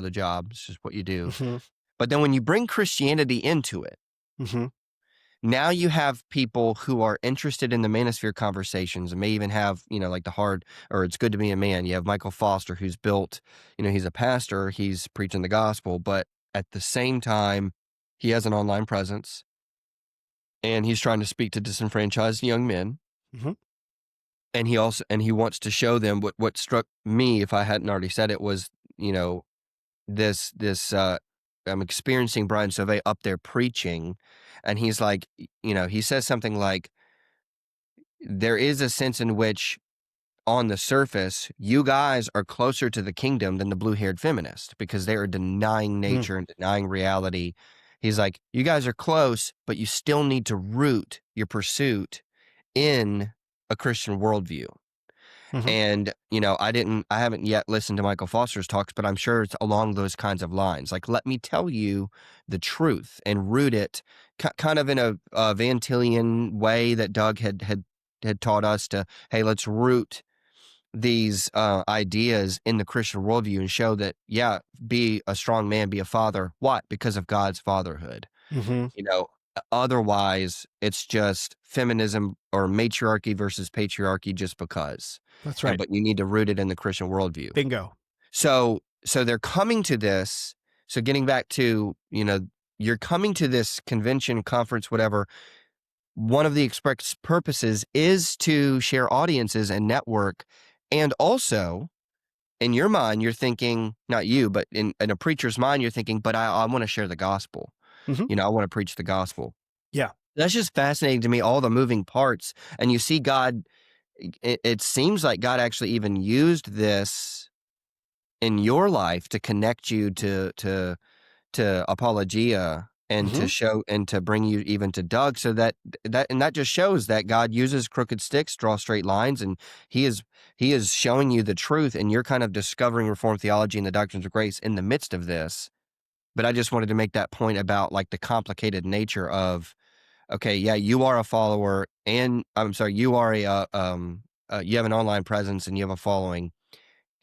the job. It's just what you do. Hmm. But then when you bring Christianity into it. Hmm. Now you have people who are interested in the Manosphere conversations and may even have, like the hard or it's good to be a man. You have Michael Foster who's built, he's a pastor, he's preaching the gospel, but at the same time, he has an online presence and he's trying to speak to disenfranchised young men. Hmm. And he wants to show them what struck me, if I hadn't already said it, was, this I'm experiencing Brian Sauvé up there preaching, and he's like, he says something like, there is a sense in which on the surface, you guys are closer to the kingdom than the blue-haired feminist because they are denying Hmm. nature and denying reality. He's like, you guys are close, but you still need to root your pursuit in a Christian worldview. Hmm. And, I haven't yet listened to Michael Foster's talks, but I'm sure it's along those kinds of lines. Like, let me tell you the truth and root it kind of in a Van Tillian way that Doug had taught us to, hey, let's root these ideas in the Christian worldview and show that, yeah, be a strong man, be a father. What? Because of God's fatherhood. Hmm. You know, Otherwise, it's just feminism or matriarchy versus patriarchy just because. That's right. But you need to root it in the Christian worldview. Bingo. So they're coming to this. So getting back to, you're coming to this convention, conference, whatever. One of the express purposes is to share audiences and network. And also, in your mind, you're thinking, not you, but in a preacher's mind, you're thinking, but I want to share the gospel. Hmm. I want to preach the gospel. Yeah. That's just fascinating to me, all the moving parts. And you see God, it seems like God actually even used this in your life to connect you to apologia and to Hmm. show and to bring you even to Doug, so that just shows that God uses crooked sticks, draw straight lines, and he is showing you the truth, and you're kind of discovering Reformed theology and the doctrines of grace in the midst of this. But I just wanted to make that point about like the complicated nature of, okay, yeah, you are a follower, and I'm sorry, you are you have an online presence and you have a following,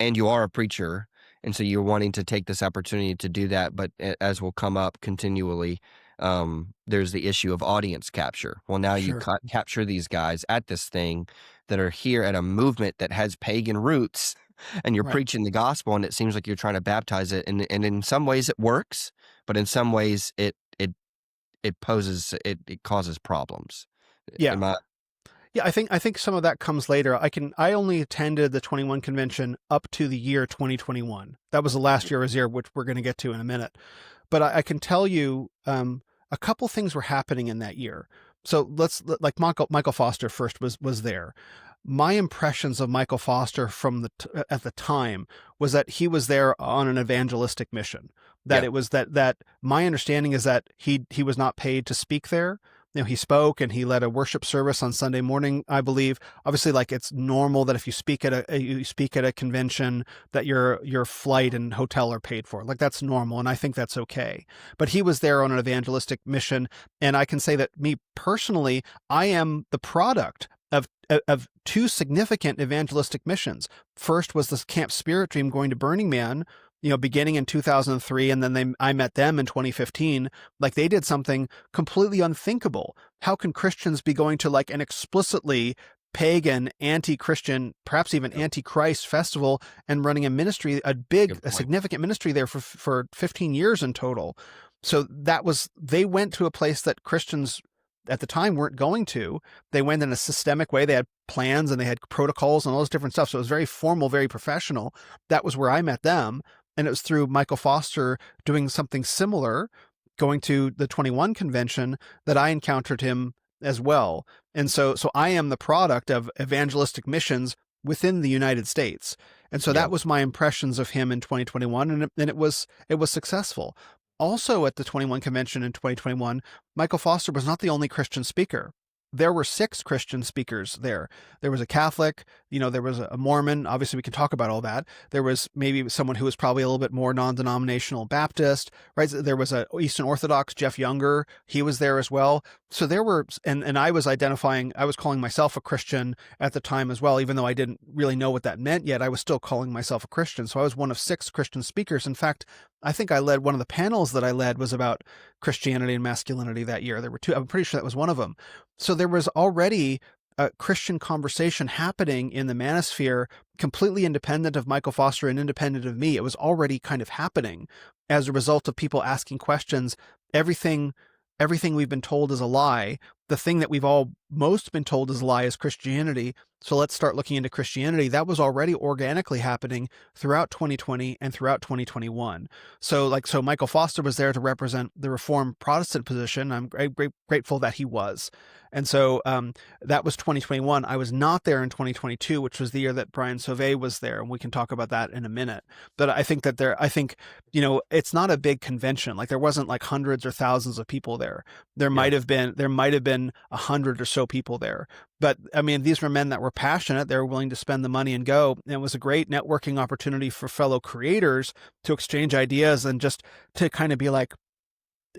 and you are a preacher, and so you're wanting to take this opportunity to do that. But as will come up continually, there's the issue of audience capture. Well, now you Sure. capture these guys at this thing that are here at a movement that has pagan roots, and you're Right. preaching the gospel, and it seems like you're trying to baptize it, and in some ways it works, but in some ways it causes problems. Yeah. Am I? Yeah, I think some of that comes later. I only attended the 21 convention up to the year 2021. That was the last year I was here, which we're going to get to in a minute. But I can tell you a couple things were happening in that year. So like Michael Foster first was there. My impressions of Michael Foster from at the time was that he was there on an evangelistic mission. That Yeah. it was that my understanding is that he was not paid to speak there, he spoke and he led a worship service on Sunday morning, I believe. Obviously, like, it's normal that if you speak at a convention, that your flight and hotel are paid for. Like, that's normal, and I think that's okay. But he was there on an evangelistic mission, and I can say that me personally, I am the product of two significant evangelistic missions. First was this Camp Spirit Dream going to Burning Man, beginning in 2003, and then I met them in 2015. Like, they did something completely unthinkable. How can Christians be going to like an explicitly pagan, anti-Christian, perhaps even anti-Christ festival and running a ministry, a significant ministry there for 15 years in total? So they went to a place that Christians at the time weren't going to. They went in a systemic way. They had plans and they had protocols and all this different stuff. So it was very formal, very professional. That was where I met them. And it was through Michael Foster doing something similar, going to the 21 convention, that I encountered him as well. And so I am the product of evangelistic missions within the United States. And so that was my impressions of him in 2021. And it was successful. Also at the 21 convention in 2021, Michael Foster was not the only Christian speaker. There were 6 Christian speakers there. There was a Catholic, there was a Mormon. Obviously, we can talk about all that. There was maybe someone who was probably a little bit more non-denominational Baptist, right? There was a Eastern Orthodox, Jeff Younger. He was there as well. So there were, and I was calling myself a Christian at the time as well, even though I didn't really know what that meant yet. I was still calling myself a Christian. So I was one of 6 Christian speakers. In fact, I think I led one of the panels that I led was about Christianity and masculinity that year. There were 2. I'm pretty sure that was one of them. So there was already a Christian conversation happening in the Manosphere, completely independent of Michael Foster and independent of me. It was already kind of happening as a result of people asking questions. Everything we've been told is a lie. The thing that we've all most been told is a lie is Christianity. So let's start looking into Christianity. That was already organically happening throughout 2020 and throughout 2021. So Michael Foster was there to represent the Reformed Protestant position. I'm grateful that he was. And so that was 2021. I was not there in 2022, which was the year that Brian Sauvé was there. And we can talk about that in a minute. But I think it's not a big convention. Like, there wasn't like hundreds or thousands of people there. There might have been 100 or so people there. But I mean, these were men that were passionate. They were willing to spend the money and go. And it was a great networking opportunity for fellow creators to exchange ideas and just to kind of be like,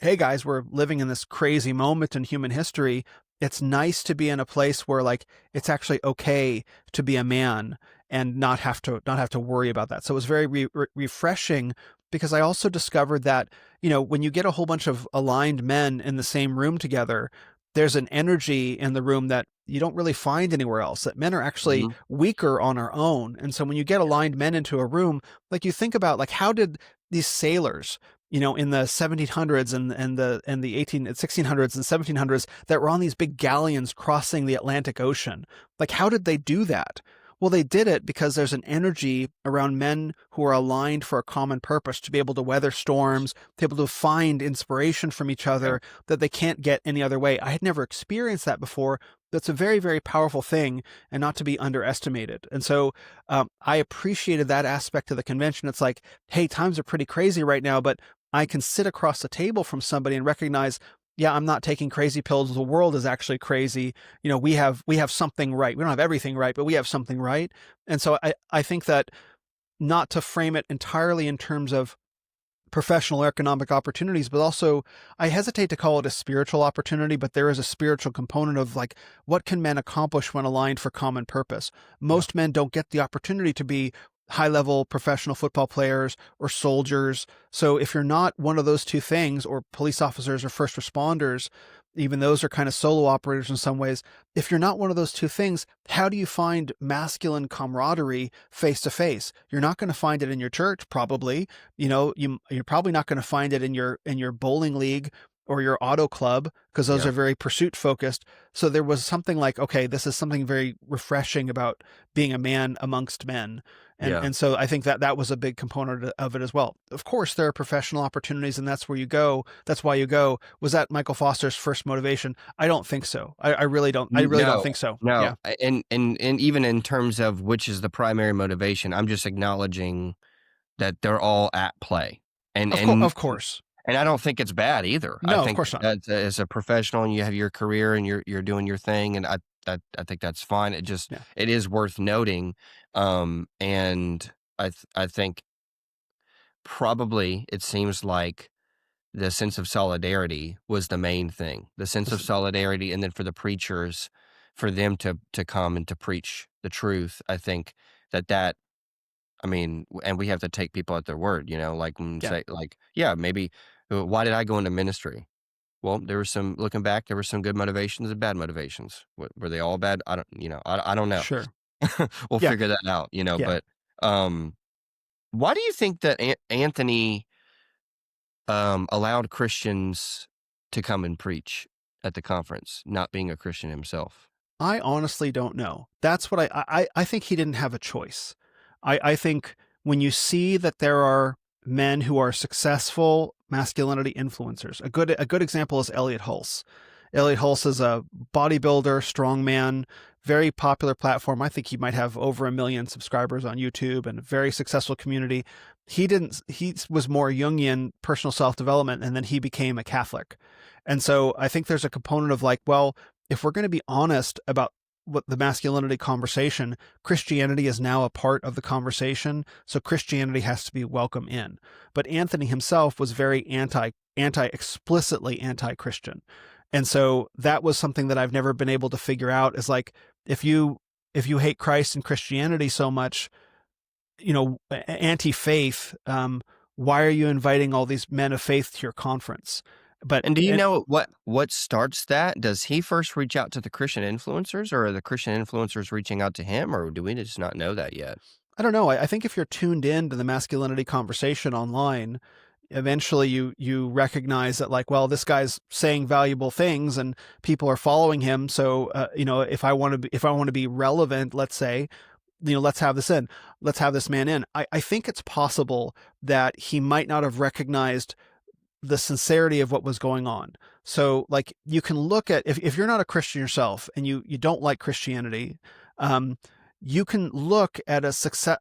hey guys, we're living in this crazy moment in human history. It's nice to be in a place where like it's actually okay to be a man and not have to worry about that. So it was very refreshing, because I also discovered that, when you get a whole bunch of aligned men in the same room together, there's an energy in the room that you don't really find anywhere else, that men are actually weaker on our own. And so when you get aligned men into a room, like, you think about like, how did these sailors, in the 1700s and the 1600s and 1700s that were on these big galleons crossing the Atlantic Ocean, like, how did they do that? Well, they did it because there's an energy around men who are aligned for a common purpose, to be able to weather storms, to be able to find inspiration from each other that they can't get any other way. I had never experienced that before. That's a very, very powerful thing, and not to be underestimated. And so I appreciated that aspect of the convention. It's like, hey, times are pretty crazy right now, but I can sit across the table from somebody and recognize, yeah, I'm not taking crazy pills. The world is actually crazy. We have something right. We don't have everything right, but we have something right. And so I think that, not to frame it entirely in terms of professional or economic opportunities, but also I hesitate to call it a spiritual opportunity, but there is a spiritual component of like, what can men accomplish when aligned for common purpose? Most men don't get the opportunity to be high-level professional football players or soldiers. So if you're not one of those two things, or police officers or first responders, even those are kind of solo operators in some ways. If you're not one of those two things, how do you find masculine camaraderie face to face? You're not going to find it in your church, probably. You're probably not going to find it in your bowling league or your auto club, because those are very pursuit focused. So there was something like, okay, this is something very refreshing about being a man amongst men. And so I think that was a big component of it as well. Of course, there are professional opportunities, and that's where you go. That's why you go. Was that Michael Foster's first motivation? I don't think so. I really don't. I really don't think so. No. Yeah. And even in terms of which is the primary motivation, I'm just acknowledging that they're all at play. Of course. And I don't think it's bad either. I No, of think course not. that as a professional and you have your career and you're doing your thing, and I think that's fine. Yeah. It is worth noting, and I think probably it seems like the sense of solidarity was the main thing. The sense of solidarity, and then for the preachers, for them to come and to preach the truth. I think that I mean, and we have to take people at their word, like when Yeah. say like, yeah, maybe why did I go into ministry? Well, there was some looking back, there were some good motivations and bad motivations. Were they all bad? I don't know. Sure. We'll Yeah. figure that out, Yeah. but why do you think that Anthony allowed Christians to come and preach at the conference, not being a Christian himself? I honestly don't know. That's what I think he didn't have a choice. I think when you see that there are men who are successful masculinity influencers, a good example is Elliot Hulse. Elliot Hulse is a bodybuilder, strongman, very popular platform. I think he might have over 1 million subscribers on YouTube and a very successful community. He was more Jungian personal self-development, and then he became a Catholic. And so I think there's a component of like, well, if we're going to be honest about what the masculinity conversation, Christianity is now a part of the conversation. So Christianity has to be welcome in. But Anthony himself was very explicitly anti-Christian. And so that was something that I've never been able to figure out is like, if you hate Christ and Christianity so much, anti-faith, why are you inviting all these men of faith to your conference? But And do you know what starts that? Does he first reach out to the Christian influencers, or are the Christian influencers reaching out to him, or do we just not know that yet? I don't know. I think if you're tuned in to the masculinity conversation online, eventually you recognize that like, well, this guy's saying valuable things and people are following him. So, if I want to be relevant, let's say, let's have this man in. I think it's possible that he might not have recognized the sincerity of what was going on. So like you can look at, if you're not a Christian yourself and you don't like Christianity, you can look at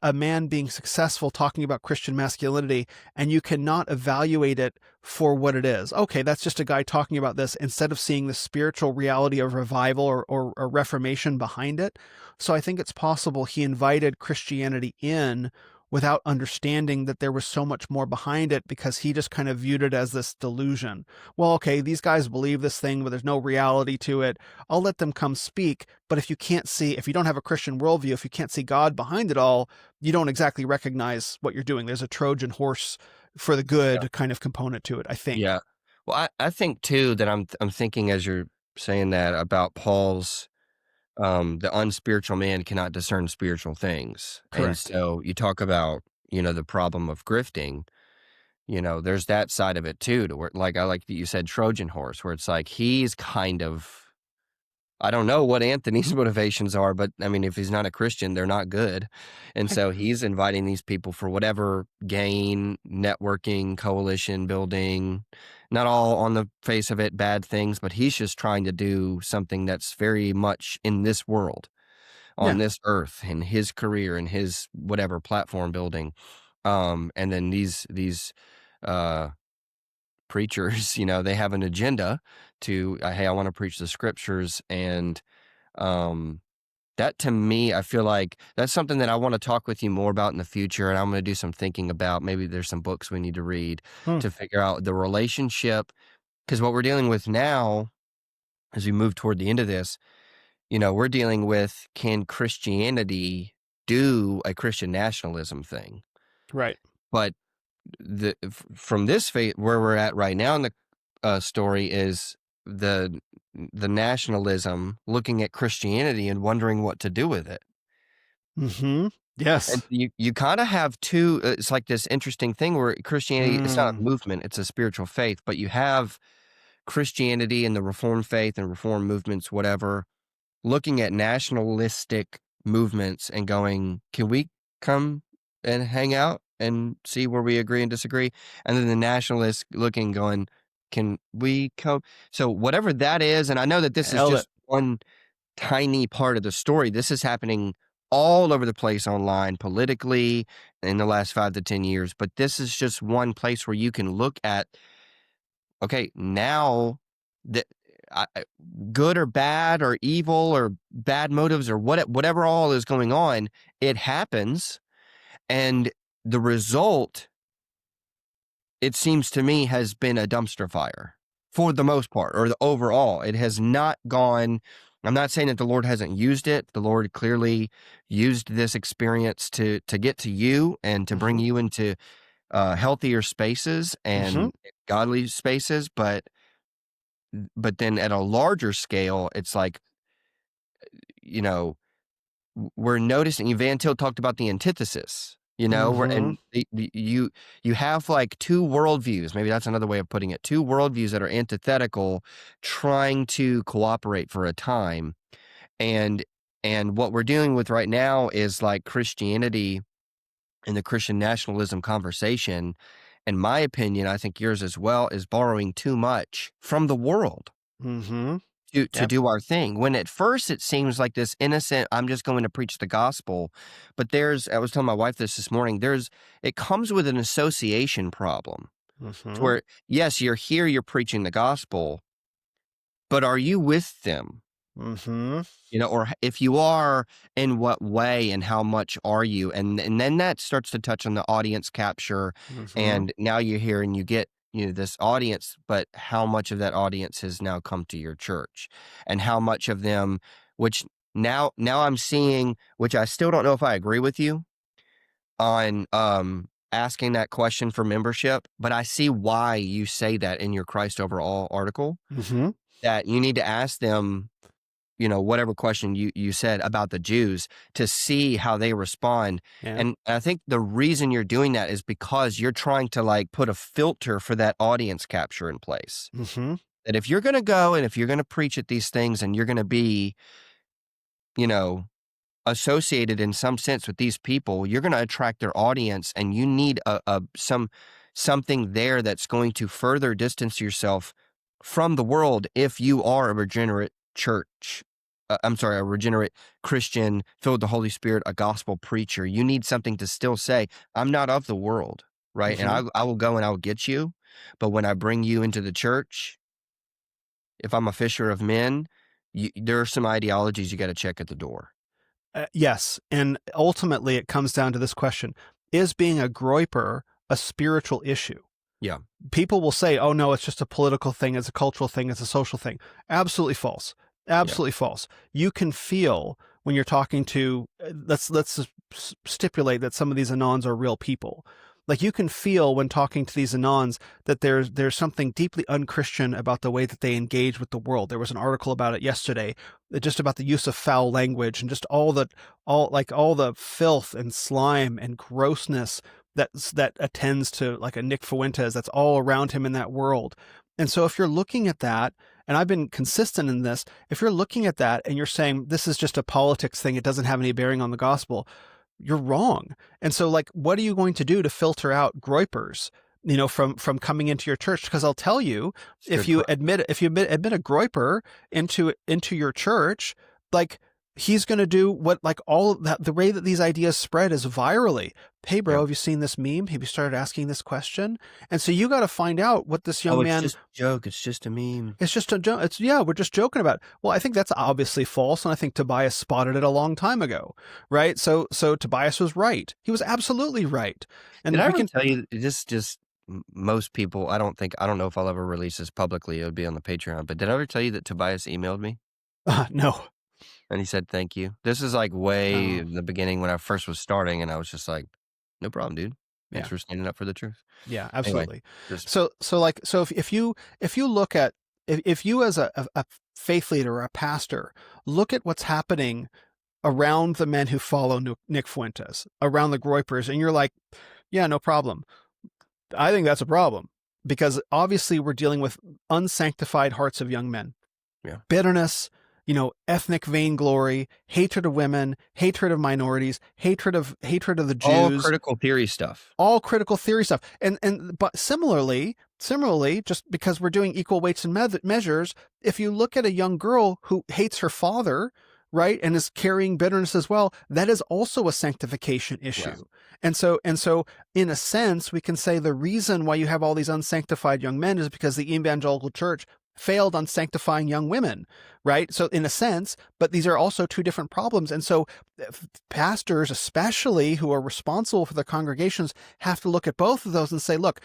a man being successful talking about Christian masculinity, and you cannot evaluate it for what it is. Okay, that's just a guy talking about this, instead of seeing the spiritual reality of revival or reformation behind it. So I think it's possible he invited Christianity in without understanding that there was so much more behind it, because he just kind of viewed it as this delusion. Well, okay, these guys believe this thing, but there's no reality to it. I'll let them come speak. But if you don't have a Christian worldview, if you can't see God behind it all, you don't exactly recognize what you're doing. There's a Trojan horse for the good kind of component to it, I think. Yeah. Well, I think too that I'm thinking as you're saying that about Paul's the unspiritual man cannot discern spiritual things. And Correct. so you talk about, the problem of grifting, there's that side of it too, to where like I like that you said Trojan horse, where it's like he's kind of I don't know what Anthony's motivations are, but I mean, if he's not a Christian, they're not good. And so he's inviting these people for whatever gain, networking, coalition building, not all on the face of it bad things, but he's just trying to do something that's very much in this world, Yeah. on this earth, in his career and his whatever platform building. And then these uh preachers, they have an agenda to, hey, I want to preach the scriptures. And um, that to me, I feel like that's something that I want to talk with you more about in the future. And I'm going to do some thinking about, maybe there's some books we need to read Hmm. to figure out the relationship. Because what we're dealing with now, as we move toward the end of this, we're dealing with, can Christianity do a Christian nationalism thing? Right. But from this fate where we're at right now in the story is the nationalism looking at Christianity and wondering what to do with it. Mm-hmm. And Yes. you kind of have two, it's like this interesting thing where Christianity, it's not a Mm. movement, it's a spiritual faith, but you have Christianity and the Reformed faith and Reformed movements, whatever, looking at nationalistic movements and going, can we come and hang out and see where we agree and disagree? And then the nationalists looking, going, can we come? So whatever that is, and I know that this is Nailed it. just one tiny part of the story. This is happening all over the place online, politically, in the last 5 to 10 years. But this is just one place where you can look at okay, now that good or bad or evil or bad motives or whatever all is going on, it happens. And the result, it seems to me, has been a dumpster fire for the most part, or the overall. It has not gone. I'm not saying that the Lord hasn't used it. The Lord clearly used this experience to get to you and to bring you into healthier spaces Mm-hmm. and godly spaces. But then at a larger scale, it's like, you know, we're noticing. Van Til talked about the antithesis, Mm-hmm. and you have like two worldviews. Maybe that's another way of putting it. Two worldviews that are antithetical, trying to cooperate for a time. And what we're dealing with right now is like Christianity and the Christian nationalism conversation. In my opinion, I think yours as well, is borrowing too much from the world Mm-hmm. to Yep. do our thing. When at first it seems like this innocent, I'm just going to preach the gospel. But I was telling my wife this morning, it comes with an association problem to Mm-hmm. where, yes, you're here, you're preaching the gospel, but are you with them? Mm-hmm. Or if you are, in what way and how much are you? And then that starts to touch on the audience capture. Mm-hmm. And now you're here and you get, this audience, but how much of that audience has now come to your church, and how much of them, which now I'm seeing, which I still don't know if I agree with you on, asking that question for membership, but I see why you say that in your Christ Over All article, Mm-hmm. that you need to ask them, whatever question you said about the Jews, to see how they respond. Yeah. And I think the reason you're doing that is because you're trying to like put a filter for that audience capture in place. Mm-hmm. That if you're going to go and if you're going to preach at these things and you're going to be, you know, associated in some sense with these people, you're going to attract their audience, and you need something there that's going to further distance yourself from the world if you are a regenerate church. I'm sorry, a regenerate Christian filled with the Holy Spirit, a gospel preacher. You need something to still say, I'm not of the world, right? And Mm-hmm. I will go and I will get you. But when I bring you into the church, if I'm a fisher of men, there are some ideologies you got to check at the door. Yes. And ultimately, it comes down to this question: is being a groiper a spiritual issue? Yeah. People will say, oh, no, it's just a political thing, it's a cultural thing, it's a social thing. Absolutely false. Yeah. Absolutely false. You can feel when you're talking to, let's stipulate that some of these Anons are real people. Like, you can feel when talking to these Anons that there's something deeply unchristian about the way that they engage with the world. There was an article about it yesterday, just about the use of foul language and just all the filth and slime and grossness that attends to, like, a Nick Fuentes, that's all around him in that world. And so if you're looking at that, and I've been consistent in this, if you're looking at that and you're saying this is just a politics thing, it doesn't have any bearing on the gospel, you're wrong. And so, like, what are you going to do to filter out groipers, from coming into your church? Because I'll tell you, if you admit a groiper into your church, like, he's going to do what, like, all that, the way that these ideas spread is virally. Hey, bro, Yeah. have you seen this meme? Have you started asking this question? And so you got to find out what this young Oh, it's man. just a joke. It's just a meme. It's just a joke. We're just joking about it. Well, I think that's obviously false, and I think Tobias spotted it a long time ago, right? So Tobias was right. He was absolutely right. And Did I we ever can. tell you this? Just most people. I don't know if I'll ever release this publicly. It would be on the Patreon. But did I ever tell you that Tobias emailed me No. and he said thank you? This is like way Oh, in the beginning when I first was starting, and I was just like, no problem, dude. Thanks yeah. for standing up for the truth. Yeah, Anyway, absolutely. just So if you look at, if you as a faith leader or a pastor look at what's happening around the men who follow Nick Fuentes, around the groipers, and you're like, yeah, no problem. I think that's a problem, because obviously we're dealing with unsanctified hearts of young men. Yeah. Bitterness, ethnic vainglory, hatred of women, hatred of minorities, hatred of the all Jews, critical theory stuff. all critical theory stuff. But similarly, just because we're doing equal weights and measures, if you look at a young girl who hates her father, right, and is carrying bitterness as well, that is also a sanctification Yes. issue. And so in a sense, we can say the reason why you have all these unsanctified young men is because the evangelical church failed on sanctifying young women, right? So in a sense, but these are also two different problems. And so pastors, especially who are responsible for their congregations, have to look at both of those and say, look,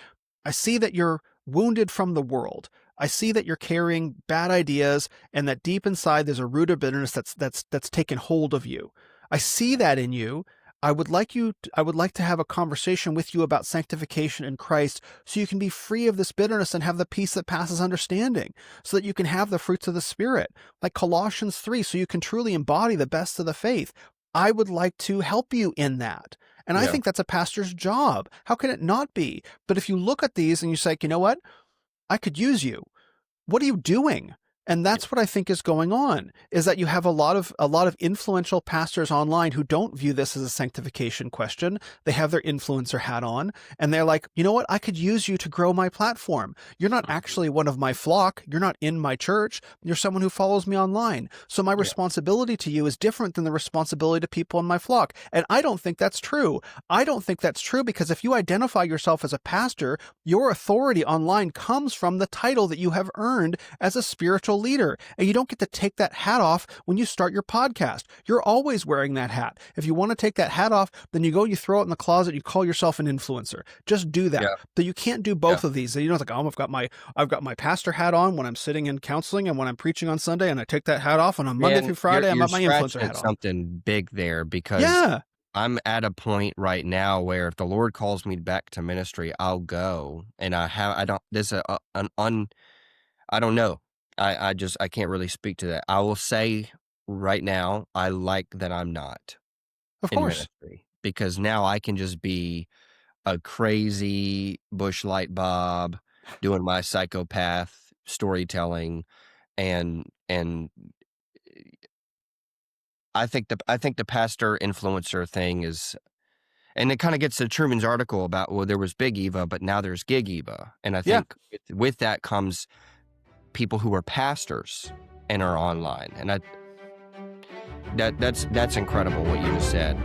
I see that you're wounded from the world. I see that you're carrying bad ideas and that deep inside there's a root of bitterness that's taken hold of you. I see that in you. I would like to have a conversation with you about sanctification in Christ so you can be free of this bitterness and have the peace that passes understanding, so that you can have the fruits of the Spirit, like Colossians 3, so you can truly embody the best of the faith. I would like to help you in that. And I think that's a pastor's job. How can it not be? But if you look at these and you say, you know what? I could use you. What are you doing? And that's what I think is going on, is that you have a lot of influential pastors online who don't view this as a sanctification question. They have their influencer hat on, and they're like, you know what? I could use you to grow my platform. You're not actually one of my flock. You're not in my church. You're someone who follows me online. So my responsibility to you is different than the responsibility to people in my flock. And I don't think that's true. I don't think that's true because if you identify yourself as a pastor, your authority online comes from the title that you have earned as a spiritual leader, and you don't get to take that hat off when you start your podcast. You're always wearing that hat. If you want to take that hat off, then you throw it in the closet, you call yourself an influencer. Just do that. But you can't do both of these. You know, it's like, I've got my pastor hat on when I'm sitting in counseling and when I'm preaching on Sunday, and I take that hat off, and on Monday through Friday, I'm at my influencer hat on. Something big there, because I'm at a point right now where if the Lord calls me back to ministry, I'll go. And I don't know. I can't really speak to that. I will say right now, I like that I'm not in ministry, because now I can just be a crazy bush light Bob doing my psychopath storytelling, and I think the pastor influencer thing is, and it kind of gets to Truman's article about, well, there was Big Eva, but now there's Gig Eva, and I think with that comes people who are pastors and are online, and that's incredible what you just said.